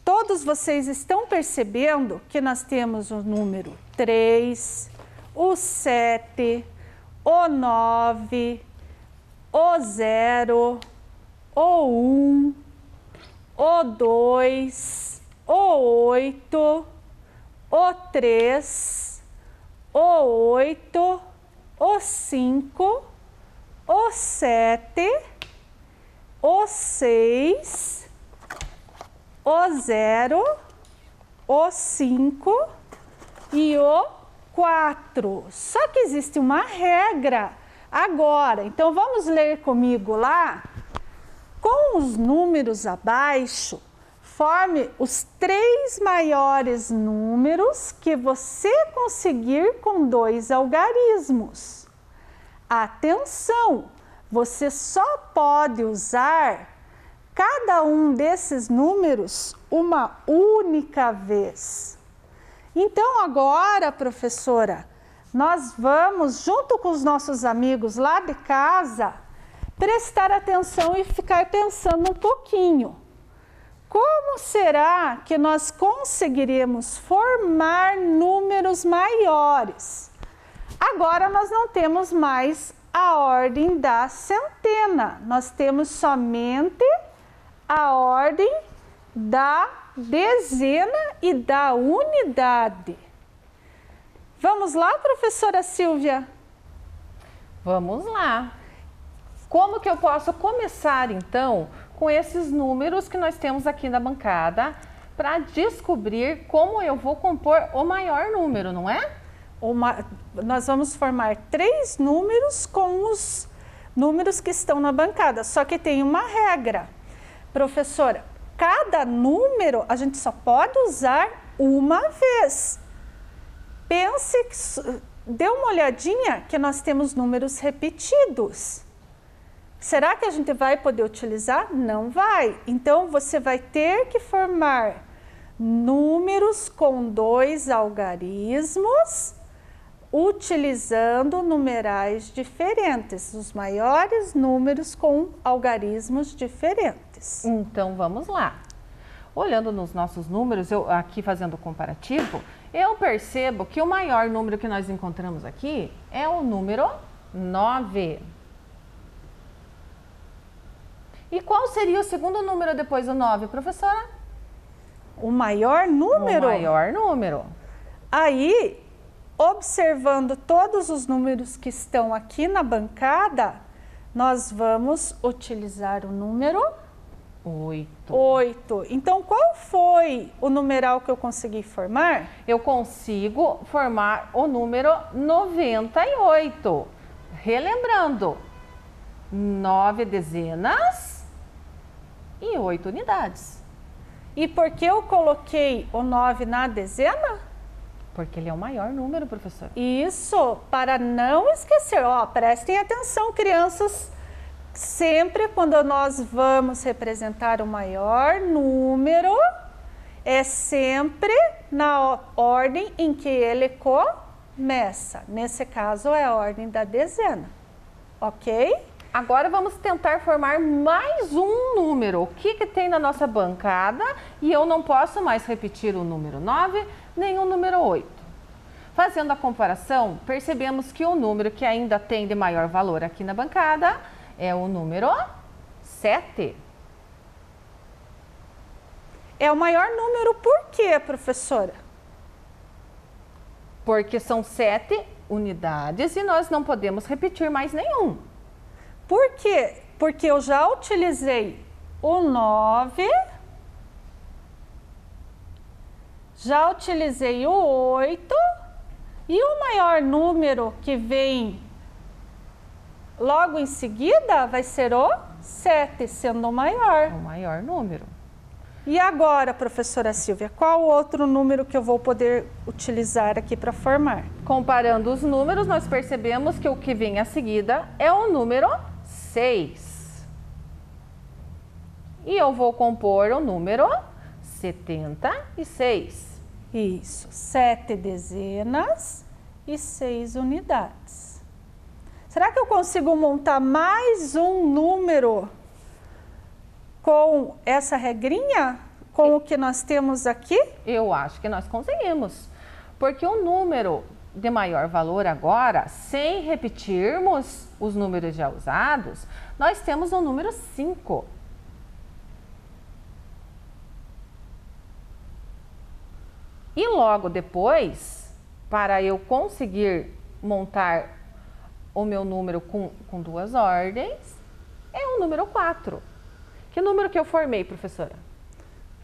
D: Todos vocês estão percebendo que nós temos o número 3, o 7, o 9, o 0, o 1, o 2, o 8, o 3, o 8, o 5, o 7, o 6, o 0, o 5 e o 4. Só que existe uma regra agora. Então, vamos ler comigo lá. Com os números abaixo, forme os 3 maiores números que você conseguir com 2 algarismos. Atenção! Você só pode usar cada um desses números uma única vez. Então, agora, professora, nós vamos, junto com os nossos amigos lá de casa, prestar atenção e ficar pensando um pouquinho. Como será que nós conseguiremos formar números maiores? Agora nós não temos mais a ordem da centena, nós temos somente a ordem da dezena e da unidade. Vamos lá, professora Silvia?
E: Vamos lá. Como que eu posso começar, então, com esses números que nós temos aqui na bancada para descobrir como eu vou compor o maior número, não é?
D: Nós vamos formar 3 números com os números que estão na bancada, só que tem uma regra. Professora, cada número a gente só pode usar uma vez. Pense, dê uma olhadinha que nós temos números repetidos. Será que a gente vai poder utilizar? Não vai. Então, você vai ter que formar números com 2 algarismos, utilizando numerais diferentes, os maiores números com algarismos diferentes.
E: Então, vamos lá. Olhando nos nossos números, eu aqui fazendo o comparativo, eu percebo que o maior número que nós encontramos aqui é o número 9. E qual seria o segundo número depois do 9, professora?
D: O maior número?
E: O maior número.
D: Aí, observando todos os números que estão aqui na bancada, nós vamos utilizar o número 8. Então, qual foi o numeral que eu consegui formar?
E: Eu consigo formar o número 98. relembrando, 9 dezenas e 8 unidades.
D: E por que eu coloquei o 9 na dezena?
E: Porque ele é o maior número, professora.
D: Isso, para não esquecer. Ó, prestem atenção, crianças. Sempre quando nós vamos representar o maior número, é sempre na ordem em que ele começa. Nesse caso, é a ordem da dezena. Ok?
E: Agora vamos tentar formar mais um número. O que tem na nossa bancada? E eu não posso mais repetir o número 9, nem o número 8. Fazendo a comparação, percebemos que o número que ainda tem de maior valor aqui na bancada é o número 7.
D: É o maior número por quê, professora?
E: Porque são 7 unidades e nós não podemos repetir mais nenhum.
D: Por quê? Porque eu já utilizei o 9, já utilizei o 8 e o maior número que vem logo em seguida vai ser o 7, sendo o maior.
E: O maior número.
D: E agora, professora Silvia, qual outro número que eu vou poder utilizar aqui para formar?
E: Comparando os números, nós percebemos que o que vem a seguida é o número 6. E eu vou compor o número 76.
D: Isso, 7 dezenas e 6 unidades. Será que eu consigo montar mais um número com essa regrinha? Com o que nós temos aqui?
E: Eu acho que nós conseguimos. Porque o número de maior valor agora, sem repetirmos os números já usados, nós temos o número 5. E logo depois, para eu conseguir montar o meu número com duas ordens, é o número 4. Que número que eu formei, professora?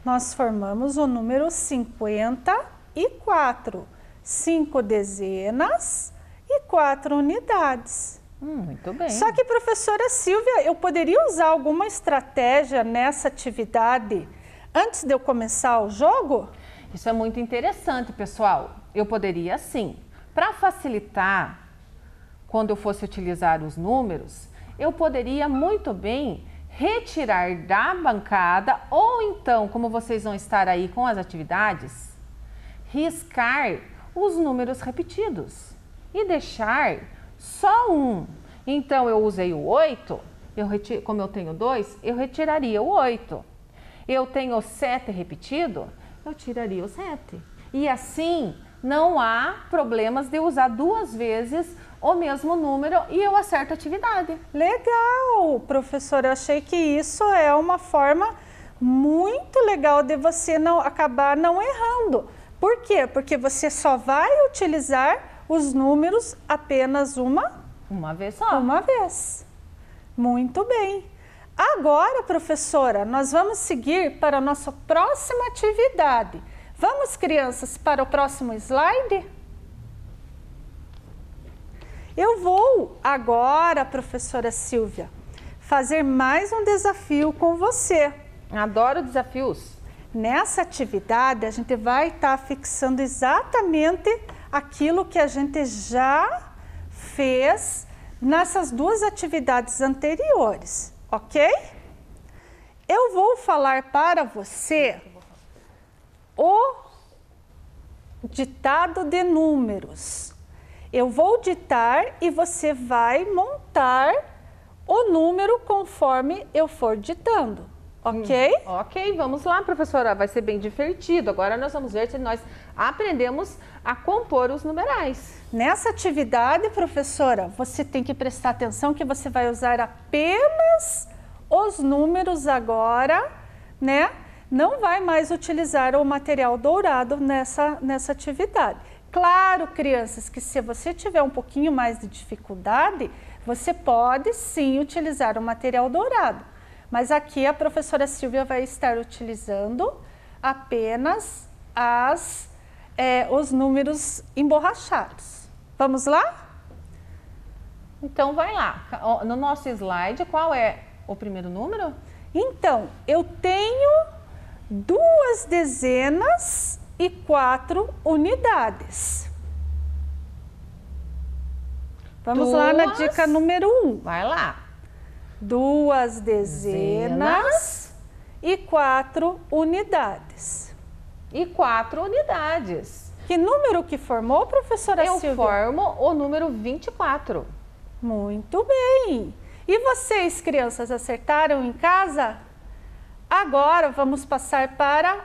D: Nós formamos o número 54. 5 dezenas e 4 unidades.
E: Muito bem.
D: Só que, professora Silvia, eu poderia usar alguma estratégia nessa atividade antes de eu começar o jogo?
E: Isso é muito interessante, pessoal. Eu poderia sim. Para facilitar, quando eu fosse utilizar os números, eu poderia muito bem retirar da bancada, ou então, como vocês vão estar aí com as atividades, riscar os números repetidos e deixar só um. Então, eu usei o 8, como eu tenho 2, eu retiraria o 8. Eu tenho 7 repetido, eu tiraria o 7. E assim, não há problemas de usar duas vezes o mesmo número e eu acerto a atividade.
D: Legal, professora, eu achei que isso é uma forma muito legal de você acabar não errando. Por quê? Porque você só vai utilizar os números apenas uma
E: vez só.
D: Uma vez. Muito bem. Agora, professora, nós vamos seguir para a nossa próxima atividade. Vamos, crianças, para o próximo slide? Eu vou agora, professora Silvia, fazer mais um desafio com você.
E: Adoro desafios.
D: Nessa atividade, a gente vai estar fixando exatamente aquilo que a gente já fez nessas duas atividades anteriores, ok? Eu vou falar para você o ditado de números. Eu vou ditar e você vai montar o número conforme eu for ditando. Ok?
E: Ok, vamos lá, professora. Vai ser bem divertido. Agora nós vamos ver se nós aprendemos a compor os numerais.
D: Nessa atividade, professora, você tem que prestar atenção que você vai usar apenas os números agora, né? Não vai mais utilizar o material dourado nessa atividade. Claro, crianças, que se você tiver um pouquinho mais de dificuldade, você pode sim utilizar o material dourado. Mas aqui a professora Silvia vai estar utilizando apenas os números emborrachados. Vamos lá?
E: Então, vai lá. No nosso slide, qual é o primeiro número?
D: Então, eu tenho 2 dezenas e 4 unidades. Vamos lá na dica número 1.
E: Vai lá.
D: 2 dezenas e 4 unidades.
E: E 4 unidades.
D: Que número que formou, professora Silvia?
E: Eu formo o número 24.
D: Muito bem. E vocês, crianças, acertaram em casa? Agora vamos passar para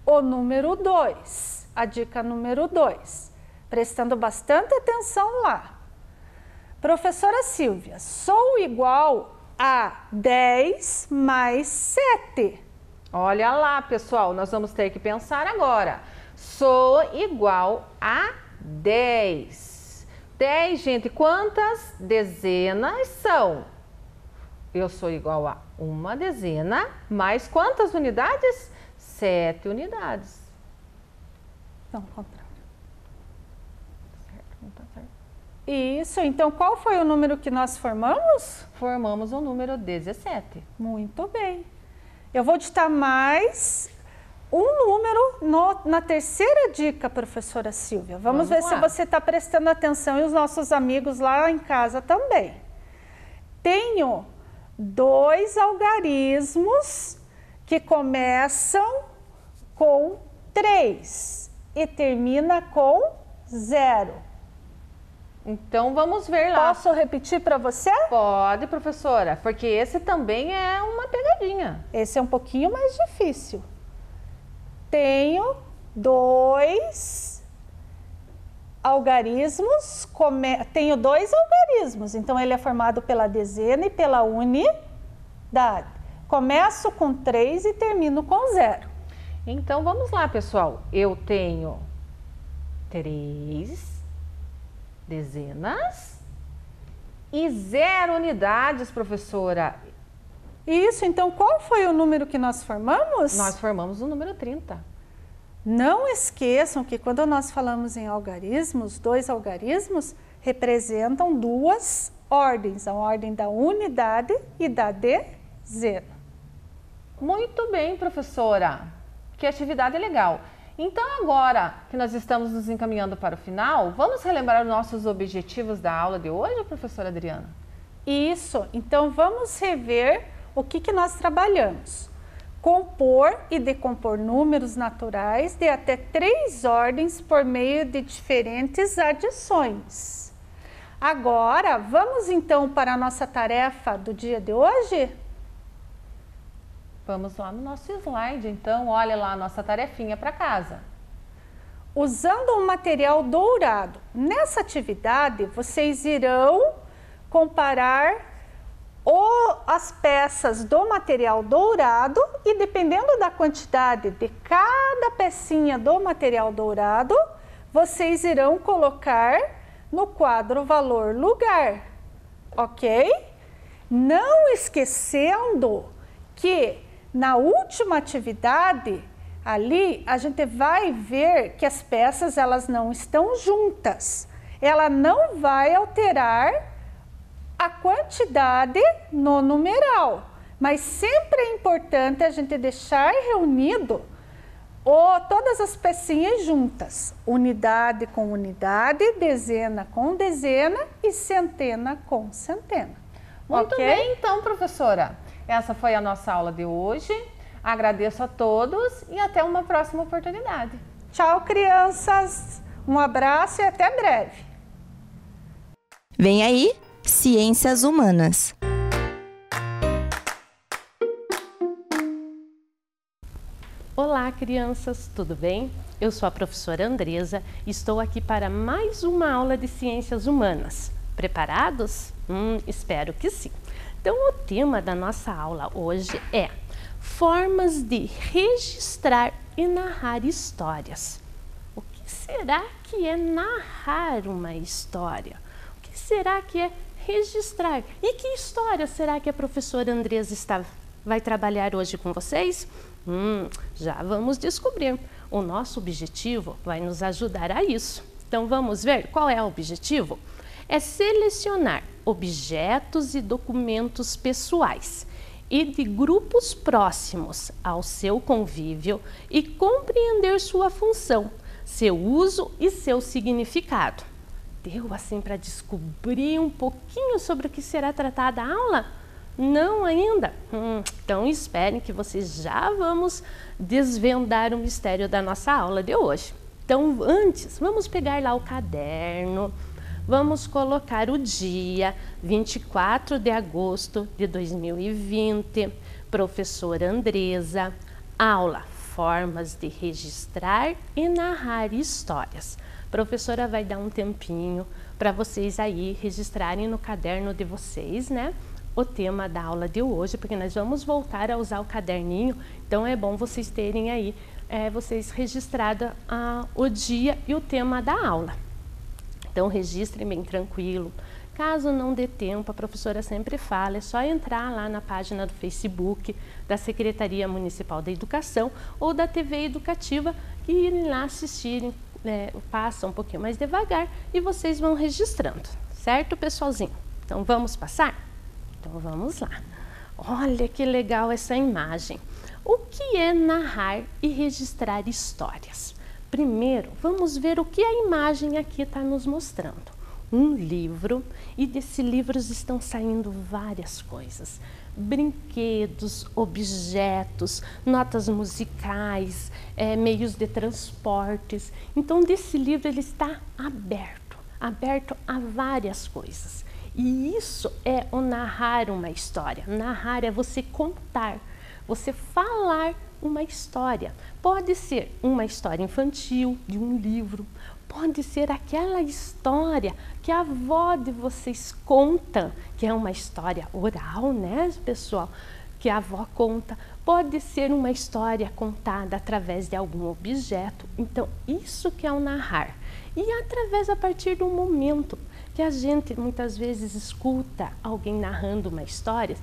D: o número 2, a dica número 2. Prestando bastante atenção lá. Professora Silvia, sou igual a 10 mais 7.
E: Olha lá, pessoal, nós vamos ter que pensar agora. Sou igual a 10. 10, gente, quantas dezenas são? Eu sou igual a 1 dezena, mais quantas unidades? 7 unidades.
D: Não, ao contrário.
E: Certo, não tá certo.
D: Isso, então qual foi o número que nós formamos?
E: Formamos o número 17.
D: Muito bem. Eu vou digitar mais um número na terceira dica, professora Silvia. Vamos ver
E: lá.
D: se você está prestando atenção e os nossos amigos lá em casa também. Tenho 2 algarismos que começam com 3 e termina com 0.
E: Então, vamos ver lá.
D: Posso repetir para você?
E: Pode, professora, porque esse também é uma pegadinha.
D: Esse é um pouquinho mais difícil. Tenho 2 algarismos, tenho 2 algarismos, então ele é formado pela dezena e pela unidade. Começo com 3 e termino com 0.
E: Então, vamos lá, pessoal. Eu tenho 3 dezenas e 0 unidades, professora.
D: Isso, então qual foi o número que nós formamos?
E: Nós formamos o número 30.
D: Não esqueçam que quando nós falamos em algarismos, 2 algarismos representam 2 ordens, a ordem da unidade e da dezena.
E: Muito bem, professora. Que atividade legal. Então, agora que nós estamos nos encaminhando para o final, vamos relembrar os nossos objetivos da aula de hoje, professora Adriana?
D: Isso, então vamos rever o que nós trabalhamos. Compor e decompor números naturais de até 3 ordens por meio de diferentes adições. Agora, vamos então para a nossa tarefa do dia de hoje?
E: Vamos lá no nosso slide, então, olha lá a nossa tarefinha para casa.
D: Usando um material dourado. Nessa atividade, vocês irão comparar as peças do material dourado e, dependendo da quantidade de cada pecinha do material dourado, vocês irão colocar no quadro valor lugar, ok? Não esquecendo que na última atividade, ali, a gente vai ver que as peças elas não estão juntas. Ela não vai alterar a quantidade no numeral, mas sempre é importante a gente deixar reunido todas as pecinhas juntas. Unidade com unidade, dezena com dezena e centena com centena.
E: Muito
D: okay?
E: bem, então, professora. Essa foi a nossa aula de hoje. Agradeço a todos e até uma próxima oportunidade.
D: Tchau, crianças. Um abraço e até breve.
B: Vem aí, Ciências Humanas.
F: Olá, crianças, tudo bem? Eu sou a professora Andresa e estou aqui para mais uma aula de Ciências Humanas. Preparados? Espero que sim. Então, o tema da nossa aula hoje é formas de registrar e narrar histórias. O que será que é narrar uma história? O que será que é registrar? E que história será que a professora Andresa vai trabalhar hoje com vocês? Já vamos descobrir. O nosso objetivo vai nos ajudar a isso. Então, vamos ver qual é o objetivo? É selecionar objetos e documentos pessoais e de grupos próximos ao seu convívio e compreender sua função, seu uso e seu significado. Deu assim para descobrir um pouquinho sobre o que será tratada a aula? Não ainda? Então esperem que vocês já vamos desvendar o mistério da nossa aula de hoje. Então antes, vamos pegar lá o caderno, vamos colocar o dia 24 de agosto de 2020, professora Andresa, aula Formas de registrar e narrar histórias. A professora vai dar um tempinho para vocês aí registrarem no caderno de vocês, né? O tema da aula de hoje, porque nós vamos voltar a usar o caderninho, então é bom vocês terem aí, vocês registrado o dia e o tema da aula. Então registrem bem tranquilo. Caso não dê tempo, a professora sempre fala, é só entrar lá na página do Facebook da Secretaria Municipal da Educação ou da TV Educativa e irem lá assistirem, passa um pouquinho mais devagar e vocês vão registrando, certo, pessoalzinho? Então vamos passar? Então vamos lá. Olha que legal essa imagem. O que é narrar e registrar histórias? Primeiro, vamos ver o que a imagem aqui está nos mostrando. Um livro, e desse livro estão saindo várias coisas. Brinquedos, objetos, notas musicais, meios de transportes. Então, desse livro ele está aberto a várias coisas. E isso é o narrar uma história. Narrar é você contar, você falar uma história. Pode ser uma história infantil de um livro, pode ser aquela história que a avó de vocês conta, que é uma história oral, né, pessoal? Que a avó conta. Pode ser uma história contada através de algum objeto. Então, isso que é o narrar. E a partir do momento que a gente muitas vezes escuta alguém narrando uma história,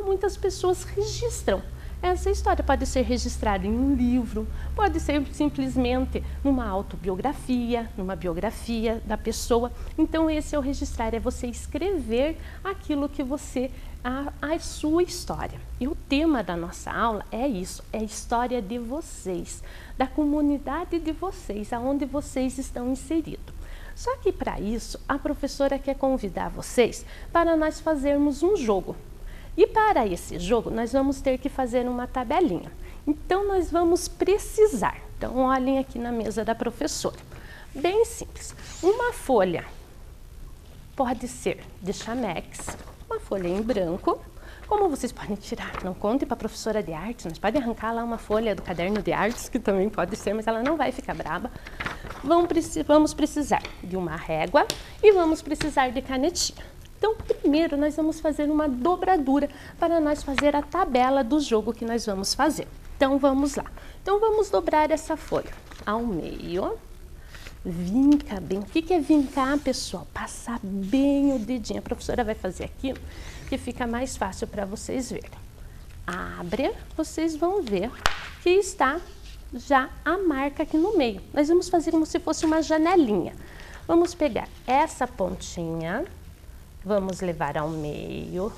F: muitas pessoas registram. Essa história pode ser registrada em um livro, pode ser simplesmente numa autobiografia, numa biografia da pessoa. Então esse é o registrar, é você escrever aquilo que você, a sua história. E o tema da nossa aula é isso, é a história de vocês, da comunidade de vocês, aonde vocês estão inseridos. Só que para isso, a professora quer convidar vocês para nós fazermos um jogo. E para esse jogo, nós vamos ter que fazer uma tabelinha. Então, nós vamos precisar. Então, olhem aqui na mesa da professora. Bem simples. Uma folha pode ser de chamex, uma folha em branco. Como vocês podem tirar? Não conte para a professora de artes, mas pode arrancar lá uma folha do caderno de artes, que também pode ser, mas ela não vai ficar braba. Vamos precisar de uma régua e vamos precisar de canetinha. Então, primeiro, nós vamos fazer uma dobradura para nós fazer a tabela do jogo que nós vamos fazer. Então, vamos lá. Então, vamos dobrar essa folha ao meio. Vinca bem. O que é vincar, pessoal? Passar bem o dedinho. A professora vai fazer aqui, que fica mais fácil para vocês verem. Abre, vocês vão ver que está já a marca aqui no meio. Nós vamos fazer como se fosse uma janelinha. Vamos pegar essa pontinha. Vamos levar ao meio,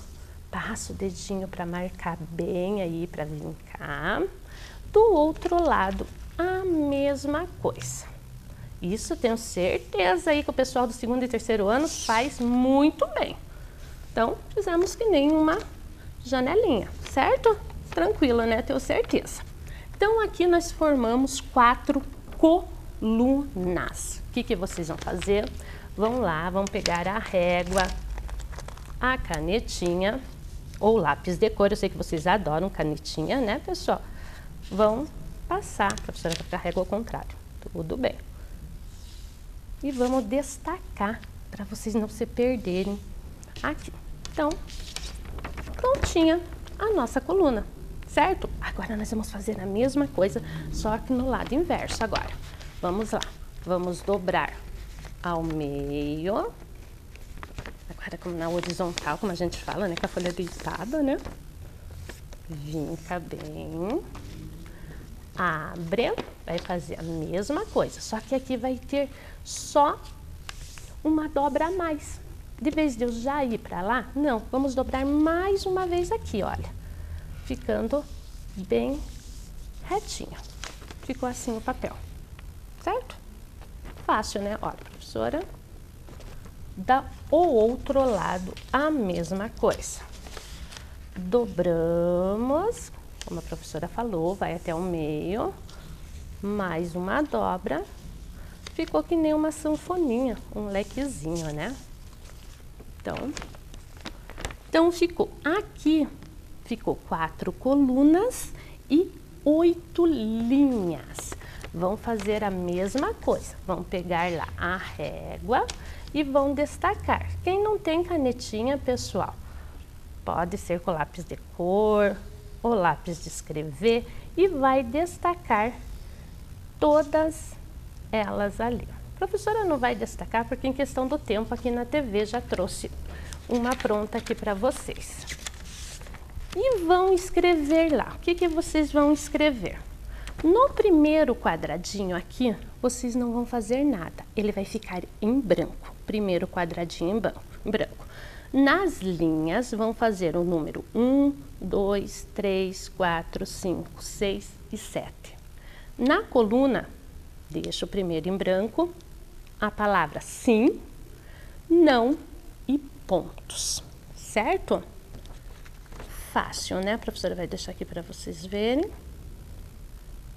F: passa o dedinho para marcar bem aí, para vincar. Do outro lado, a mesma coisa. Isso tenho certeza aí que o pessoal do 2º e 3º ano faz muito bem. Então, fizemos que nem uma janelinha, certo? Tranquilo, né? Tenho certeza. Então, aqui nós formamos 4 colunas. O que vocês vão fazer? Vão lá, vão pegar a régua, a canetinha ou lápis de cor, eu sei que vocês adoram canetinha, né, pessoal? Vão passar, a professora vai carregar ao contrário, tudo bem. E vamos destacar para vocês não se perderem aqui. Então, prontinha a nossa coluna, certo? Agora nós vamos fazer a mesma coisa, só que no lado inverso agora. Vamos lá, vamos dobrar ao meio. Agora como na horizontal, como a gente fala, né? Com a folha deitada, né? Vinca bem. Abre. Vai fazer a mesma coisa. Só que aqui vai ter só uma dobra a mais. De vez de eu já ir para lá, não, vamos dobrar mais uma vez aqui, olha. Ficando bem retinho. Ficou assim o papel, certo? Fácil, né? Olha, professora, do outro lado a mesma coisa. Dobramos, como a professora falou, vai até o meio, mais uma dobra. Ficou que nem uma sanfoninha, um lequezinho, né? Então ficou aqui, ficou 4 colunas e 8 linhas. Vão fazer a mesma coisa, vão pegar lá a régua e vão destacar. Quem não tem canetinha, pessoal, pode ser com lápis de cor ou lápis de escrever e vai destacar todas elas ali. A professora não vai destacar porque em questão do tempo aqui na TV já trouxe uma pronta aqui para vocês. E vão escrever lá. O que vocês vão escrever? No primeiro quadradinho aqui, vocês não vão fazer nada. Ele vai ficar em branco. Primeiro quadradinho em branco. Nas linhas, vão fazer o número 1, 2, 3, 4, 5, 6 e 7. Na coluna, deixa o primeiro em branco, a palavra sim, não e pontos, certo? Fácil, né? A professora vai deixar aqui para vocês verem.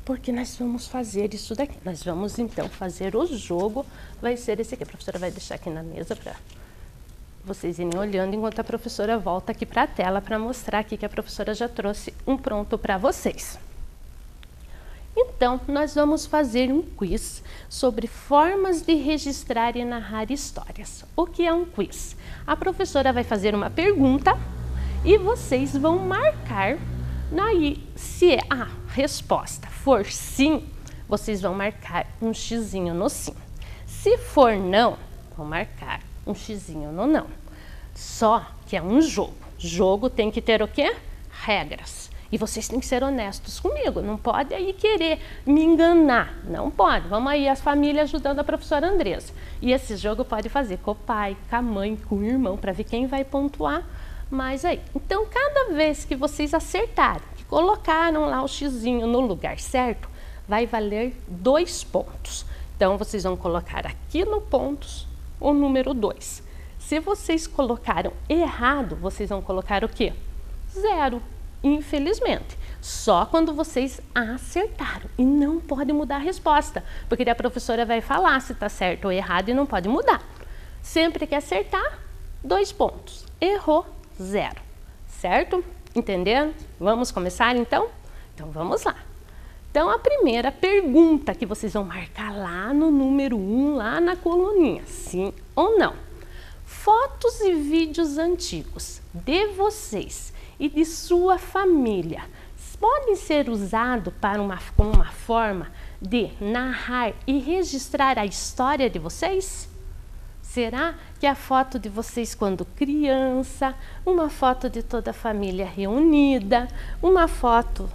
F: Porque nós vamos fazer isso daqui. Nós vamos, então, fazer o jogo. Vai ser esse aqui. A professora vai deixar aqui na mesa para vocês irem olhando enquanto a professora volta aqui para a tela para mostrar aqui que a professora já trouxe um pronto para vocês. Então, nós vamos fazer um quiz sobre formas de registrar e narrar histórias. O que é um quiz? A professora vai fazer uma pergunta e vocês vão marcar. Aí, se a resposta for sim, vocês vão marcar um xizinho no sim. Se for não, vão marcar um xizinho no não. Só que é um jogo. Jogo tem que ter o quê? Regras. E vocês têm que ser honestos comigo, não pode aí querer me enganar, não pode. Vamos aí as famílias ajudando a professora Andressa. E esse jogo pode fazer com o pai, com a mãe, com o irmão, para ver quem vai pontuar mais aí. Então, cada vez que vocês acertarem, que colocaram lá o xizinho no lugar certo, vai valer 2 pontos. Então, vocês vão colocar aqui no pontos o número 2. Se vocês colocaram errado, vocês vão colocar o quê? 0. Infelizmente, só quando vocês acertaram e não pode mudar a resposta, porque a professora vai falar se está certo ou errado e não pode mudar. Sempre que acertar, 2 pontos. Errou, 0. Certo? Entenderam? Vamos começar então? Então vamos lá. Então a primeira pergunta que vocês vão marcar lá no número 1, lá na coluninha, sim ou não. Fotos e vídeos antigos de vocês e de sua família podem ser usados como uma forma de narrar e registrar a história de vocês? Será que a foto de vocês quando criança, uma foto de toda a família reunida, uma foto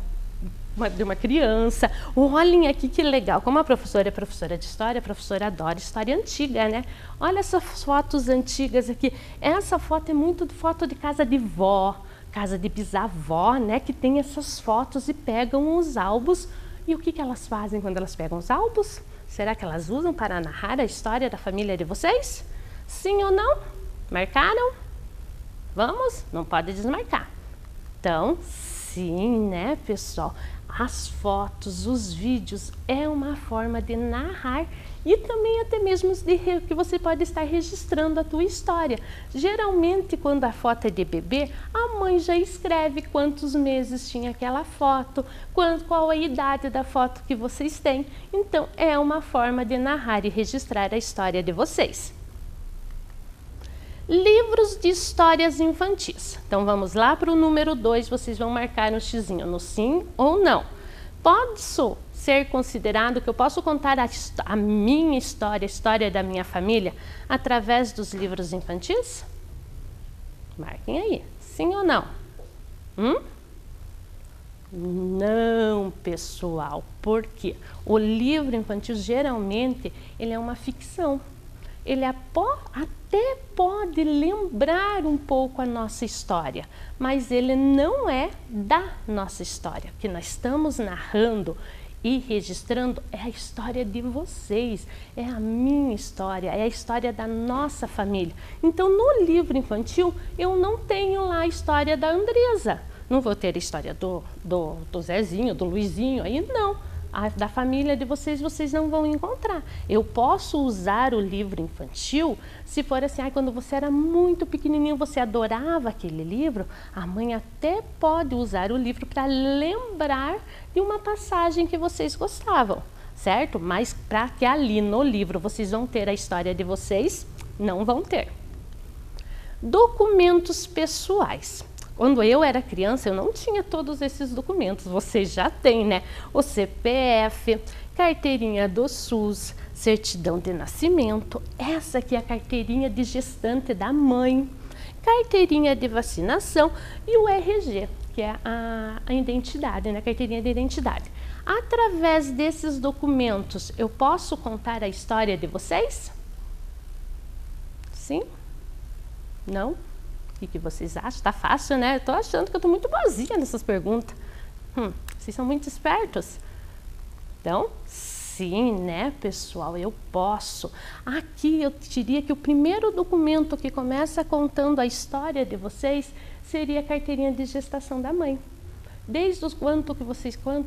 F: de uma criança, olhem aqui que legal, como a professora é professora de história, a professora adora história antiga, né? Olha essas fotos antigas aqui, essa foto é muito foto de casa de vó, casa de bisavó, né, que tem essas fotos e pegam os álbuns. E o que elas fazem quando elas pegam os álbuns? Será que elas usam para narrar a história da família de vocês? Sim ou não? Marcaram? Vamos? Não pode desmarcar. Então, sim, né, pessoal? As fotos, os vídeos é uma forma de narrar e também até mesmo que você pode estar registrando a tua história. Geralmente, quando a foto é de bebê, a mãe já escreve quantos meses tinha aquela foto, qual a idade da foto que vocês têm. Então, é uma forma de narrar e registrar a história de vocês. Livros de histórias infantis. Então, vamos lá para o número 2, vocês vão marcar um xizinho no sim ou não. Posso ser considerado que eu posso contar a minha história, a história da minha família, através dos livros infantis? Marquem aí, sim ou não? Não, pessoal, porque o livro infantil, geralmente, ele é uma ficção. ele até pode lembrar um pouco a nossa história, mas ele não é da nossa história. O que nós estamos narrando e registrando é a história de vocês, é a minha história, é a história da nossa família. Então, no livro infantil, eu não tenho lá a história da Andresa. Não vou ter a história do Zezinho, do Luizinho, aí não. Da família de vocês, vocês não vão encontrar. Eu posso usar o livro infantil se for assim, quando você era muito pequenininho, você adorava aquele livro, a mãe até pode usar o livro para lembrar de uma passagem que vocês gostavam, certo? Mas para que ali no livro vocês vão ter a história de vocês, não vão ter. Documentos pessoais. Quando eu era criança, eu não tinha todos esses documentos. Vocês já têm, né? O CPF, carteirinha do SUS, certidão de nascimento. Essa aqui é a carteirinha de gestante da mãe. Carteirinha de vacinação e o RG, que é a identidade, né? Carteirinha de identidade. Através desses documentos, eu posso contar a história de vocês? Sim? Não? O que vocês acham? Tá fácil, né? Eu tô achando que eu tô muito boazinha nessas perguntas. Vocês são muito espertos. Então, sim, né, pessoal? Eu posso. Aqui eu diria que o primeiro documento que começa contando a história de vocês seria a carteirinha de gestação da mãe. Desde os quanto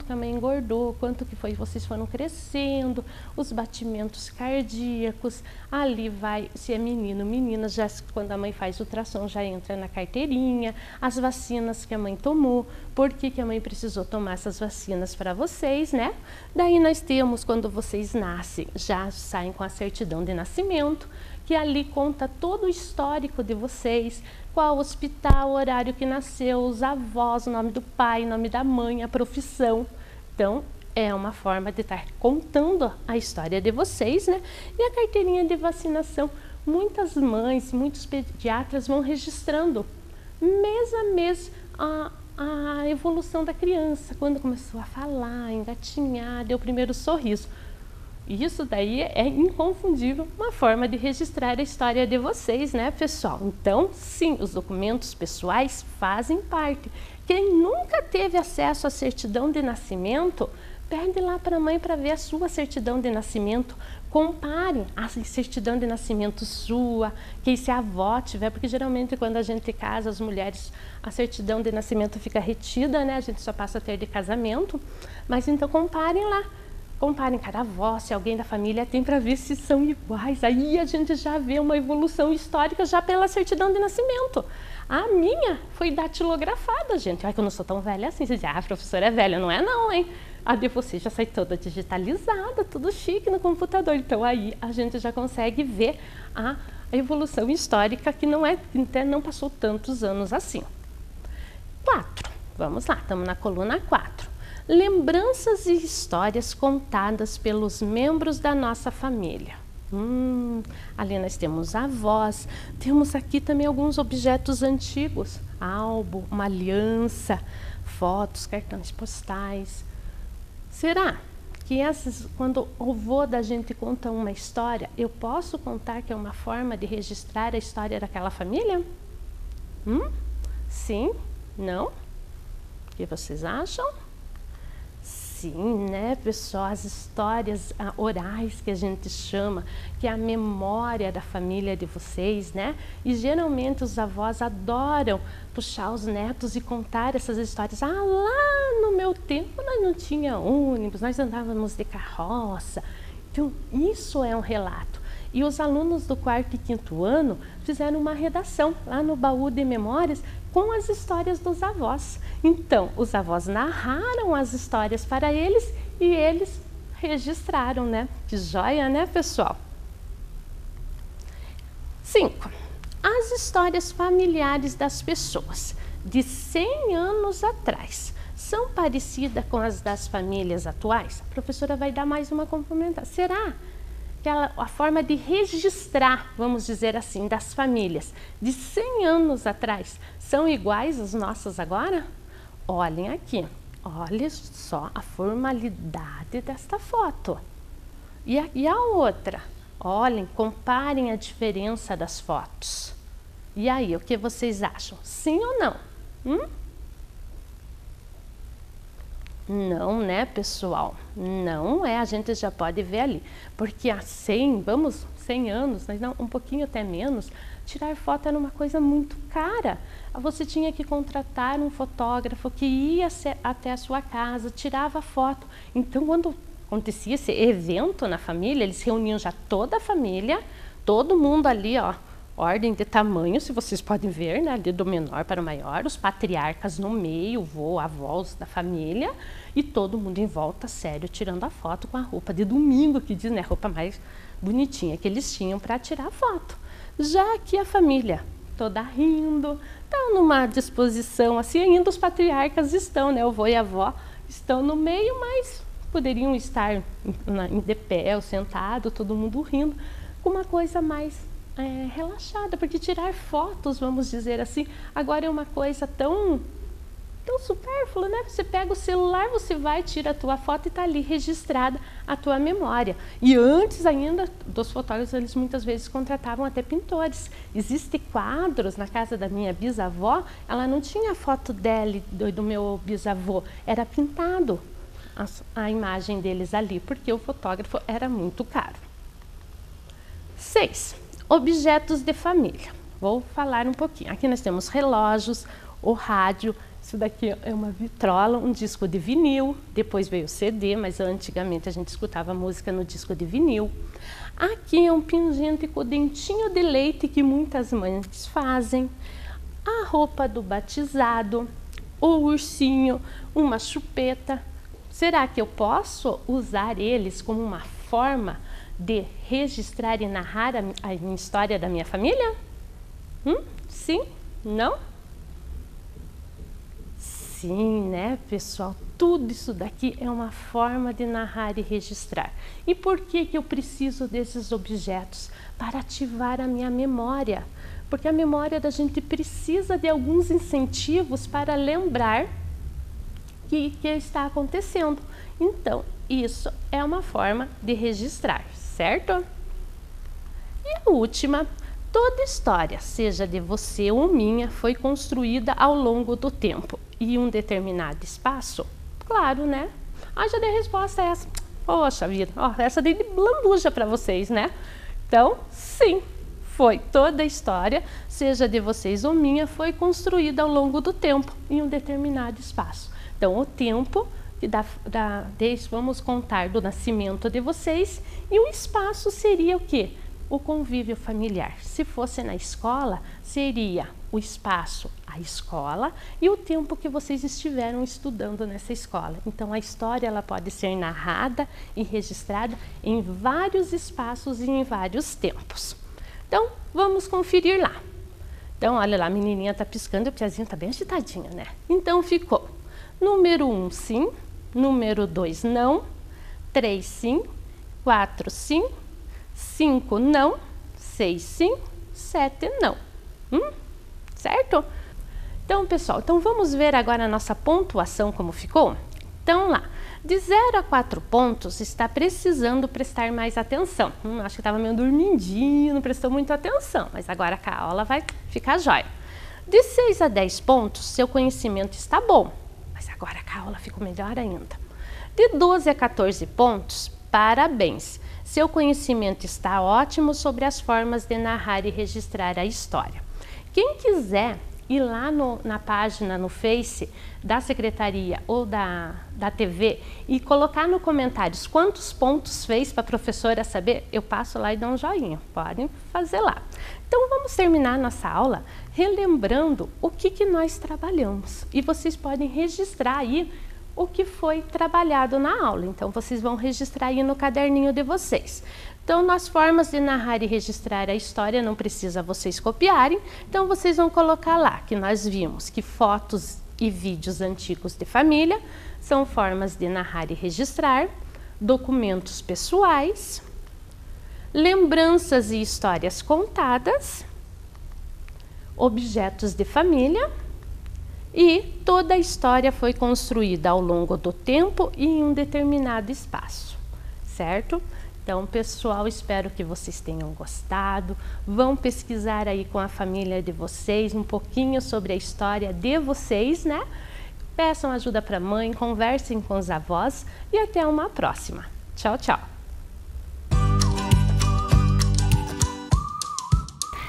F: que a mãe engordou, quanto que vocês foram crescendo, os batimentos cardíacos, ali vai, se é menino, menina, já quando a mãe faz ultrassom já entra na carteirinha, as vacinas que a mãe tomou, por que a mãe precisou tomar essas vacinas para vocês, né? Daí nós temos, quando vocês nascem, já saem com a certidão de nascimento, que ali conta todo o histórico de vocês, qual hospital, horário que nasceu, os avós, o nome do pai, o nome da mãe, a profissão. Então, é uma forma de estar contando a história de vocês, né? E a carteirinha de vacinação, muitas mães, muitos pediatras vão registrando mês a mês a evolução da criança, quando começou a falar, engatinhar, deu o primeiro sorriso. Isso daí é inconfundível, uma forma de registrar a história de vocês, né, pessoal? Então, sim, os documentos pessoais fazem parte. Quem nunca teve acesso à certidão de nascimento, pede lá para a mãe para ver a sua certidão de nascimento. Compare a certidão de nascimento sua, que se a avó tiver, porque geralmente quando a gente casa, as mulheres, a certidão de nascimento fica retida, né? A gente só passa a ter de casamento. Mas então comparem lá. Comparem cada avó, se alguém da família tem, para ver se são iguais. Aí a gente já vê uma evolução histórica já pela certidão de nascimento. A minha foi datilografada, gente. Ai, que eu não sou tão velha assim. Você diz, a professora é velha. Não é não, hein? A de vocês já sai toda digitalizada, tudo chique no computador. Então aí a gente já consegue ver a evolução histórica que não passou tantos anos assim. 4. Vamos lá, estamos na coluna 4. Lembranças e histórias contadas pelos membros da nossa família. Ali nós temos avós, temos aqui também alguns objetos antigos, álbum, uma aliança, fotos, cartões postais. Será que quando o avô da gente conta uma história, eu posso contar que é uma forma de registrar a história daquela família? Sim? Não? O que vocês acham? Sim, né, pessoal, as histórias orais que a gente chama, que é a memória da família de vocês, né? E geralmente os avós adoram puxar os netos e contar essas histórias. Lá no meu tempo nós não tinha ônibus, nós andávamos de carroça. Então, isso é um relato. E os alunos do 4º e 5º ano fizeram uma redação lá no baú de memórias com as histórias dos avós. Então, os avós narraram as histórias para eles e eles registraram, né? Que joia, né, pessoal? 5. As histórias familiares das pessoas de 100 anos atrás são parecidas com as das famílias atuais? A professora vai dar mais uma complementar. Será que a forma de registrar, vamos dizer assim, das famílias de 100 anos atrás são iguais às nossas agora? Olhem aqui, olhem só a formalidade desta foto. E a outra? Olhem, comparem a diferença das fotos. E aí, o que vocês acham? Sim ou não? Não, né, pessoal? Não é, a gente já pode ver ali. Porque há 100 anos, mas não, um pouquinho até menos, tirar foto era uma coisa muito cara. Você tinha que contratar um fotógrafo que ia até a sua casa, tirava foto. Então, quando acontecia esse evento na família, eles reuniam já toda a família, todo mundo ali, ó, ordem de tamanho, se vocês podem ver, né, ali do menor para o maior, os patriarcas no meio, avós da família, e todo mundo em volta, sério, tirando a foto com a roupa de domingo, que diz, né, a roupa mais bonitinha que eles tinham para tirar a foto. Já que a família toda rindo, tá numa disposição assim, ainda os patriarcas estão, né, o avô e a avó estão no meio, mas poderiam estar de pé ou sentado, todo mundo rindo, com uma coisa mais relaxada, porque tirar fotos, vamos dizer assim, agora é uma coisa tão supérflua, né? Você pega o celular, você vai, tira a tua foto e está ali registrada a tua memória. E antes ainda dos fotógrafos, eles muitas vezes contratavam até pintores. Existem quadros na casa da minha bisavó, ela não tinha foto dela e do meu bisavô, era pintado a imagem deles ali, porque o fotógrafo era muito caro. 6. Objetos de família. Vou falar um pouquinho. Aqui nós temos relógios, o rádio, isso daqui é uma vitrola, um disco de vinil, depois veio o CD, mas antigamente a gente escutava música no disco de vinil. Aqui é um pingente com dentinho de leite que muitas mães fazem, a roupa do batizado, o ursinho, uma chupeta. Será que eu posso usar eles como uma forma de registrar e narrar a história da minha família? Sim? Não? Sim, né, pessoal? Tudo isso daqui é uma forma de narrar e registrar. E por que eu preciso desses objetos? Para ativar a minha memória. Porque a memória da gente precisa de alguns incentivos para lembrar que está acontecendo. Então, isso é uma forma de registrar, certo? E a última, toda história, seja de você ou minha, foi construída ao longo do tempo e um determinado espaço. Claro, né? Já dei a resposta a essa. Poxa vida, essa dei de lambuja para vocês, né? Então, sim, foi toda a história, seja de vocês ou minha, foi construída ao longo do tempo em um determinado espaço. Então, o tempo, vamos contar do nascimento de vocês, e o espaço seria o quê? O convívio familiar. Se fosse na escola, seria o espaço, a escola, e o tempo que vocês estiveram estudando nessa escola. Então, a história ela pode ser narrada e registrada em vários espaços e em vários tempos. Então, vamos conferir lá. Então, olha lá, a menininha está piscando e a piazinha está bem agitadinha, né? Então, ficou número 1, sim. Número 2, não. 3, sim. 4, sim. 5, não. 6, sim. 7, não. Certo? Então, pessoal, vamos ver agora a nossa pontuação como ficou? Então, lá, de 0 a 4 pontos, está precisando prestar mais atenção. Acho que estava meio dormindinho, não prestou muita atenção, mas agora a aula vai ficar jóia. De 6 a 10 pontos, seu conhecimento está bom, mas agora a aula ficou melhor ainda. De 12 a 14 pontos, parabéns. Seu conhecimento está ótimo sobre as formas de narrar e registrar a história. Quem quiser ir lá na página, no Face da Secretaria ou da TV e colocar no comentários quantos pontos fez para a professora saber, eu passo lá e dou um joinha. Podem fazer lá. Então, vamos terminar nossa aula relembrando o que nós trabalhamos. E vocês podem registrar aí o que foi trabalhado na aula. Então, vocês vão registrar aí no caderninho de vocês. Então, nas formas de narrar e registrar a história, não precisa vocês copiarem. Então, vocês vão colocar lá que nós vimos que fotos e vídeos antigos de família são formas de narrar e registrar, documentos pessoais, lembranças e histórias contadas, objetos de família, e toda a história foi construída ao longo do tempo e em um determinado espaço, certo? Então, pessoal, espero que vocês tenham gostado. Vão pesquisar aí com a família de vocês um pouquinho sobre a história de vocês, né? Peçam ajuda para a mãe, conversem com os avós e até uma próxima. Tchau, tchau!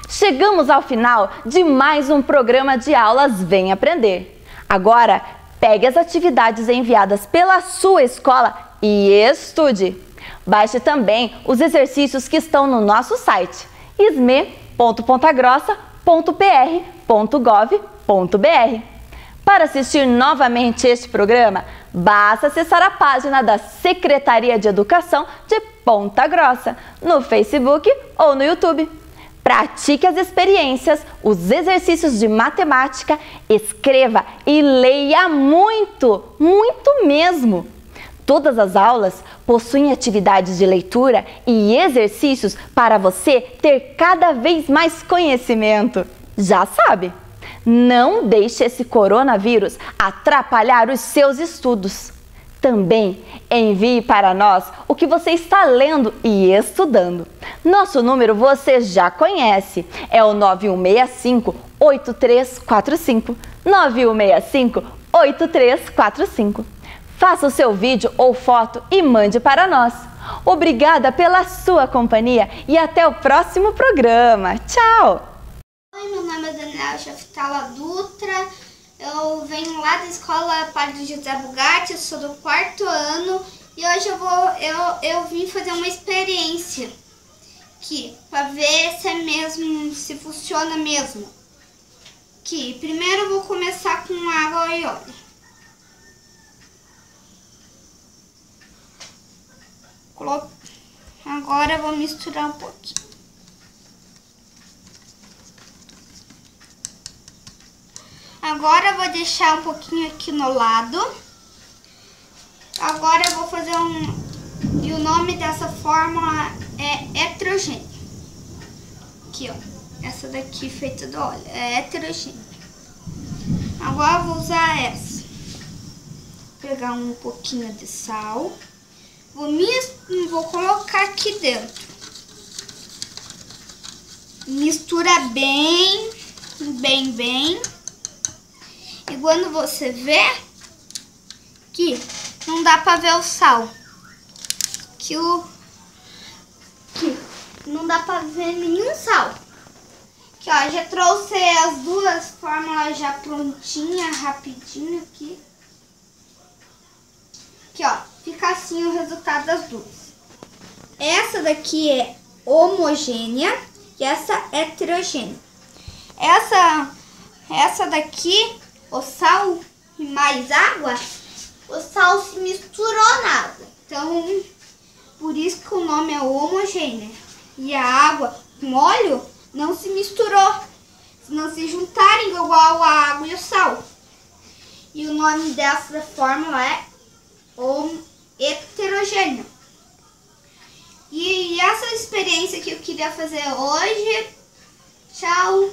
A: Chegamos ao final de mais um programa de aulas Vem Aprender. Agora, pegue as atividades enviadas pela sua escola e estude. Baixe também os exercícios que estão no nosso site isme.pontagrossa.pr.gov.br. Para assistir novamente este programa, basta acessar a página da Secretaria de Educação de Ponta Grossa no Facebook ou no YouTube. Pratique as experiências, os exercícios de matemática, escreva e leia muito, muito mesmo! Todas as aulas possuem atividades de leitura e exercícios para você ter cada vez mais conhecimento. Já sabe, não deixe esse coronavírus atrapalhar os seus estudos. Também envie para nós o que você está lendo e estudando. Nosso número você já conhece, é o 9165-8345. 9165-8345. Faça o seu vídeo ou foto e mande para nós. Obrigada pela sua companhia e até o próximo programa. Tchau!
G: Oi, meu nome é Daniela Chaftala Dutra. Eu venho lá da escola Padre José Bugatti, eu sou do 4º ano e hoje eu vim fazer uma experiência aqui para ver se é mesmo, se funciona mesmo. Aqui, primeiro eu vou começar com água e óleo. Agora eu vou misturar um pouquinho. Agora eu vou deixar um pouquinho aqui no lado. Agora eu vou fazer E o nome dessa fórmula é heterogêneo. Aqui, ó. Essa daqui feita do óleo. É heterogêneo. Agora eu vou usar essa. Vou pegar um pouquinho de sal. Vou colocar aqui dentro. Mistura bem. E quando você vê que não dá pra ver o sal. Que não dá pra ver nenhum sal. Aqui, ó, já trouxe as duas fórmulas já prontinhas, rapidinho aqui. Aqui, ó, fica assim o resultado das duas. Essa daqui é homogênea e essa é heterogênea. Essa daqui, o sal e mais água, o sal se misturou na água. Então, por isso que o nome é homogênea. E a água com óleo não se misturou. Não se juntarem igual a água e o sal. E o nome dessa fórmula é heterogêneo. E essa experiência que eu queria fazer hoje. Tchau!